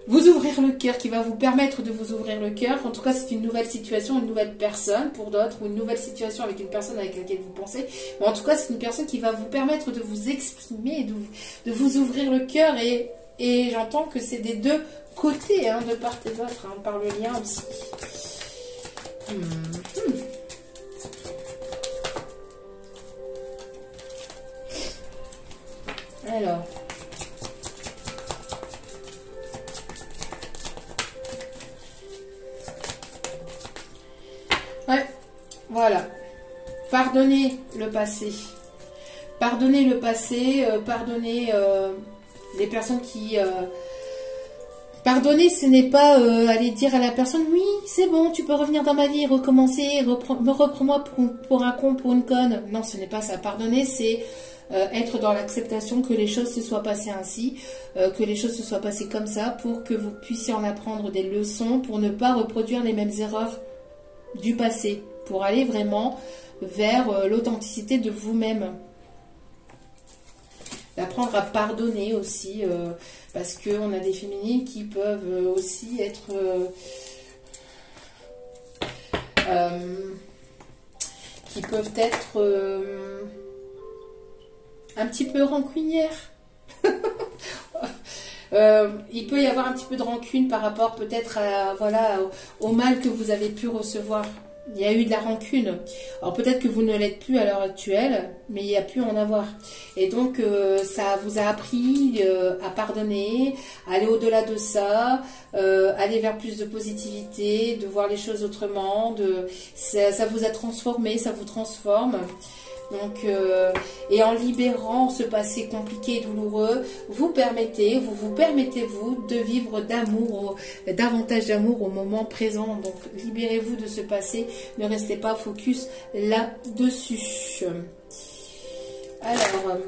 vous ouvrir le cœur, qui va vous permettre de vous ouvrir le cœur. En tout cas, c'est une nouvelle situation, une nouvelle personne pour d'autres, ou une nouvelle situation avec une personne avec laquelle vous pensez. Mais en tout cas, c'est une personne qui va vous permettre de vous exprimer, de vous ouvrir le cœur et j'entends que c'est des deux côtés, hein, de part et d'autre, hein, par le lien aussi. Alors. Ouais, voilà. Pardonnez le passé. Pardonnez le passé, pardonnez... les personnes qui... Pardonner, ce n'est pas aller dire à la personne, oui, c'est bon, tu peux revenir dans ma vie, recommencer, reprends-moi pour un con, pour une conne. Non, ce n'est pas ça. Pardonner, c'est être dans l'acceptation que les choses se soient passées ainsi, que les choses se soient passées comme ça, pour que vous puissiez en apprendre des leçons, pour ne pas reproduire les mêmes erreurs du passé, pour aller vraiment vers l'authenticité de vous-même. D'apprendre à pardonner aussi, parce qu'on a des féminines qui peuvent aussi être un petit peu rancunières. Il peut y avoir un petit peu de rancune par rapport peut-être à, voilà, au mal que vous avez pu recevoir. Il y a eu de la rancune. Alors peut-être que vous ne l'êtes plus à l'heure actuelle, mais il y a pu en avoir. Et donc ça vous a appris à pardonner, à aller au-delà de ça, aller vers plus de positivité, de voir les choses autrement. Ça vous a transformé, ça vous transforme. Donc, et en libérant ce passé compliqué et douloureux, vous permettez, vous de vivre d'amour, davantage d'amour au moment présent. Donc, libérez-vous de ce passé, ne restez pas focus là-dessus. Alors,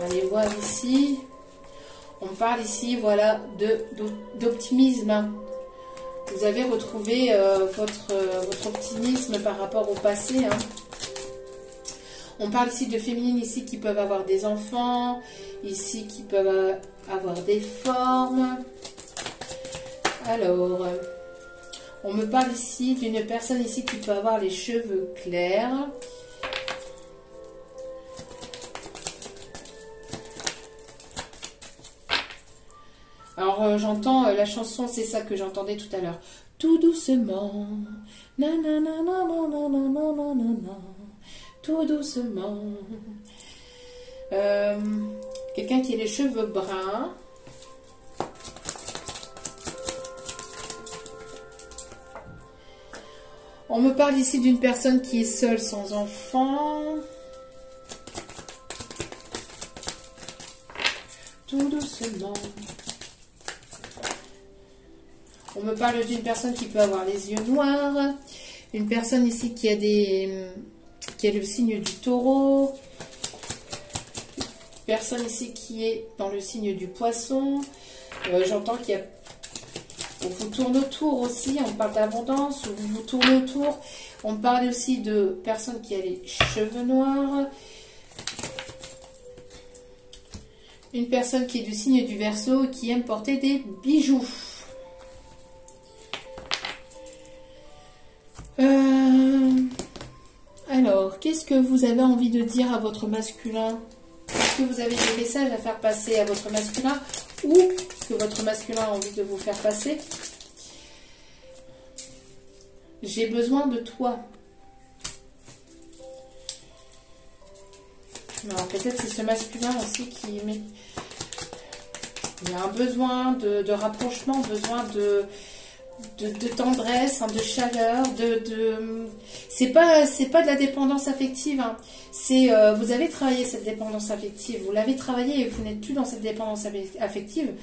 allez voir ici. On parle ici, voilà, d'optimisme. Vous avez retrouvé votre optimisme par rapport au passé, hein. On parle ici de féminines ici qui peuvent avoir des enfants, ici qui peuvent avoir des formes. Alors, on me parle ici d'une personne ici qui peut avoir les cheveux clairs. Alors, j'entends la chanson, c'est ça que j'entendais tout à l'heure. Tout doucement, nanana, nanana, nanana. Tout doucement. Quelqu'un qui a les cheveux bruns. On me parle ici d'une personne qui est seule sans enfant. Tout doucement. On me parle d'une personne qui peut avoir les yeux noirs. Une personne ici qui a le signe du taureau. Personne ici qui est dans le signe du poisson. J'entends qu'il y a... On vous tourne autour aussi, on parle d'abondance, on vous tourne autour. On parle aussi de personnes qui a les cheveux noirs. Une personne qui est du signe du Verseau et qui aime porter des bijoux. Alors, qu'est-ce que vous avez envie de dire à votre masculin? Est-ce que vous avez des messages à faire passer à votre masculin ou que votre masculin a envie de vous faire passer? J'ai besoin de toi. Alors, peut-être c'est ce masculin aussi qui met... Il y a un besoin de rapprochement, besoin de tendresse, hein, de chaleur, c'est pas de la dépendance affective, hein. C'est vous avez travaillé cette dépendance affective, vous l'avez travaillé et vous n'êtes plus dans cette dépendance affective,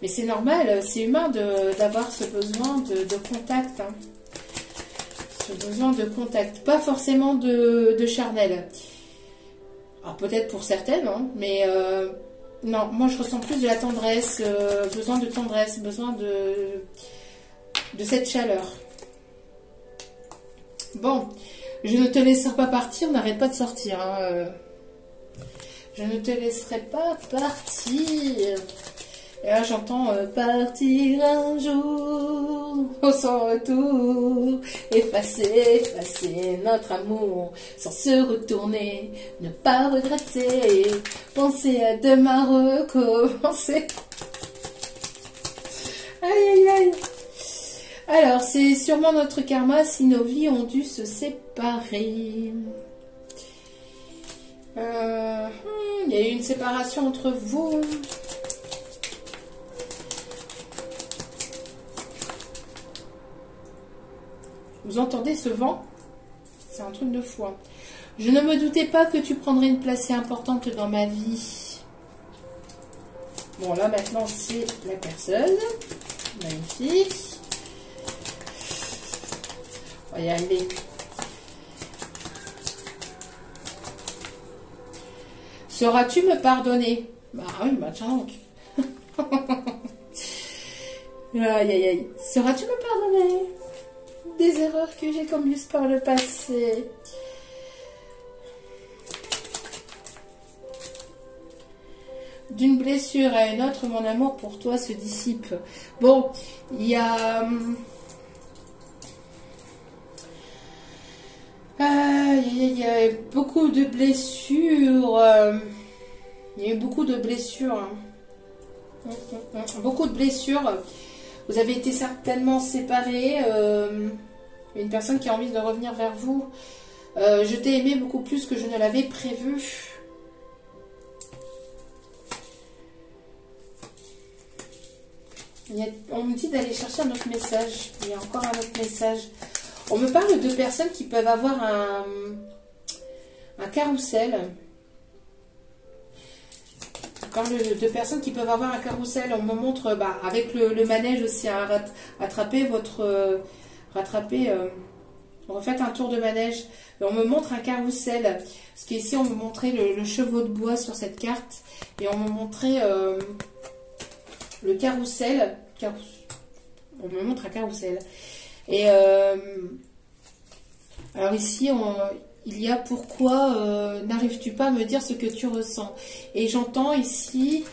mais c'est normal, c'est humain d'avoir ce besoin de contact, hein. Ce besoin de contact, pas forcément de charnel. Alors peut-être pour certaines, hein, mais non, moi je ressens plus de la tendresse, besoin de tendresse, besoin de cette chaleur. Bon, je ne te laisserai pas partir, n'arrête pas de sortir, hein. Je ne te laisserai pas partir. Et là j'entends partir un jour, sans retour, effacer notre amour, sans se retourner, ne pas regretter, penser à demain recommencer. Aïe aïe aïe. Alors, c'est sûrement notre karma si nos vies ont dû se séparer. Il y a eu une séparation entre vous. Vous entendez ce vent? C'est un truc de foi. Je ne me doutais pas que tu prendrais une place si importante dans ma vie. Bon, là, maintenant, c'est la personne. Magnifique. On va y arriver. Sauras-tu me pardonner? Bah oui, bah tiens donc. Aïe, aïe, aïe. Sauras-tu me pardonner des erreurs que j'ai commises par le passé? D'une blessure à une autre, mon amour pour toi se dissipe. Bon, il y a... il y a beaucoup de blessures. Il y a eu beaucoup de blessures. Hein. Beaucoup de blessures. Vous avez été certainement séparés. Une personne qui a envie de revenir vers vous. Je t'ai aimé beaucoup plus que je ne l'avais prévu. On me dit d'aller chercher un autre message. Il y a encore un autre message. On me parle de personnes qui peuvent avoir un carrousel. On parle de personnes qui peuvent avoir un carrousel. On me montre, avec le manège aussi, à rattraper votre... refaites un tour de manège. On me montre un carrousel. Parce qu'ici, on me montrait le chevaux de bois sur cette carte. Et on me montrait... le carrousel, on me montre un carrousel. Et alors ici, il y a pourquoi n'arrives-tu pas à me dire ce que tu ressens? Et j'entends ici,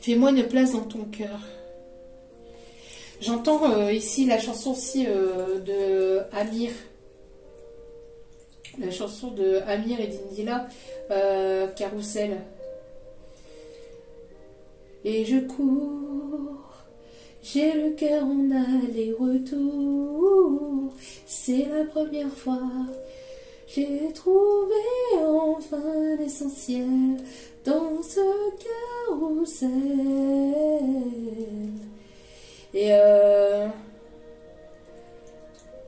fais-moi une place dans ton cœur. J'entends ici la chanson aussi de Amir. La chanson de Amir et d'Indila, Carrousel. Et je cours, j'ai le cœur en aller-retour. C'est la première fois, j'ai trouvé enfin l'essentiel dans ce carrousel. Et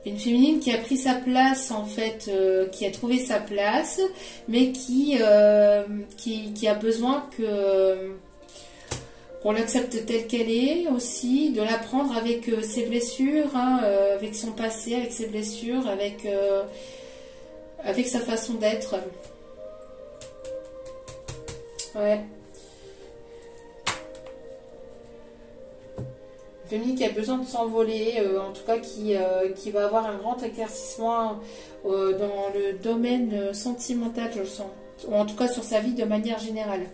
une féminine qui a pris sa place, en fait, qui a trouvé sa place, mais qui a besoin qu'on l'accepte telle qu'elle est aussi, de la prendre avec ses blessures, hein, avec son passé, avec ses blessures, avec sa façon d'être. Ouais. Féminine qui a besoin de s'envoler, en tout cas qui va avoir un grand éclaircissement dans le domaine sentimental, je le sens, ou en tout cas sur sa vie de manière générale.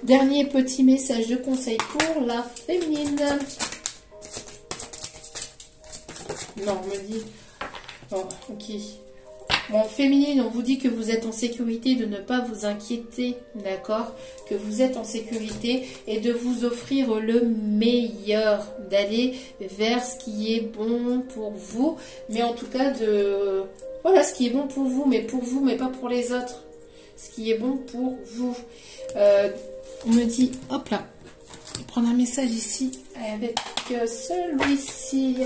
Dernier petit message de conseil pour la féminine. Non, on me dit... Bon, ok. Bon, féminine, on vous dit que vous êtes en sécurité, de ne pas vous inquiéter, d'accord? Que vous êtes en sécurité et de vous offrir le meilleur, d'aller vers ce qui est bon pour vous, mais en tout cas de... Voilà, ce qui est bon pour vous, mais pas pour les autres. Ce qui est bon pour vous. On me dit, hop là, je vais prendre un message ici avec celui-ci.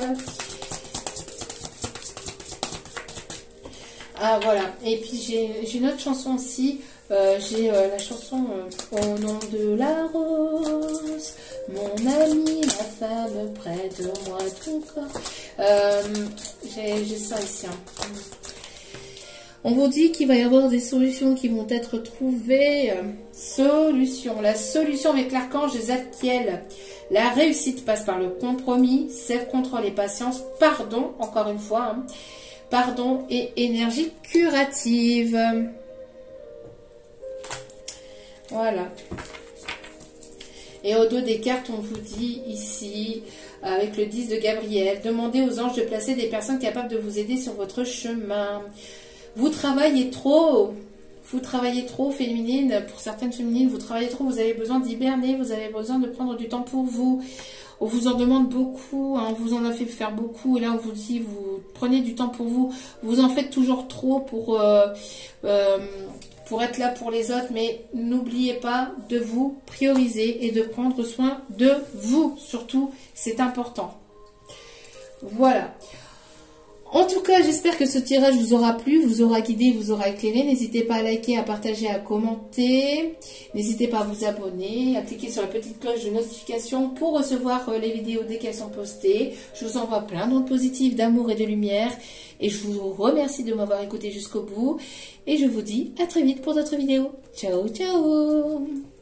Ah voilà, et puis j'ai une autre chanson aussi, j'ai la chanson Au nom de la rose, mon ami, ma femme, près de moi ton corps. J'ai ça ici. Hein. On vous dit qu'il va y avoir des solutions qui vont être trouvées. La solution avec l'archange Zadkiel. La réussite passe par le compromis, self-contrôle et patience. Pardon, encore une fois. Hein. Pardon et énergie curative. Voilà. Et au dos des cartes, on vous dit ici, avec le 10 de Gabriel, demandez aux anges de placer des personnes capables de vous aider sur votre chemin. Vous travaillez trop. Vous travaillez trop, féminine. Pour certaines féminines, vous travaillez trop. Vous avez besoin d'hiberner. Vous avez besoin de prendre du temps pour vous. On vous en demande beaucoup. Hein, on vous en a fait faire beaucoup. Et là, on vous dit, vous prenez du temps pour vous. Vous en faites toujours trop pour être là pour les autres. Mais n'oubliez pas de vous prioriser et de prendre soin de vous. Surtout, c'est important. Voilà. En tout cas, j'espère que ce tirage vous aura plu, vous aura guidé, vous aura éclairé. N'hésitez pas à liker, à partager, à commenter. N'hésitez pas à vous abonner, à cliquer sur la petite cloche de notification pour recevoir les vidéos dès qu'elles sont postées. Je vous envoie plein d'ondes positives, d'amour et de lumière. Et je vous remercie de m'avoir écouté jusqu'au bout. Et je vous dis à très vite pour d'autres vidéos. Ciao, ciao!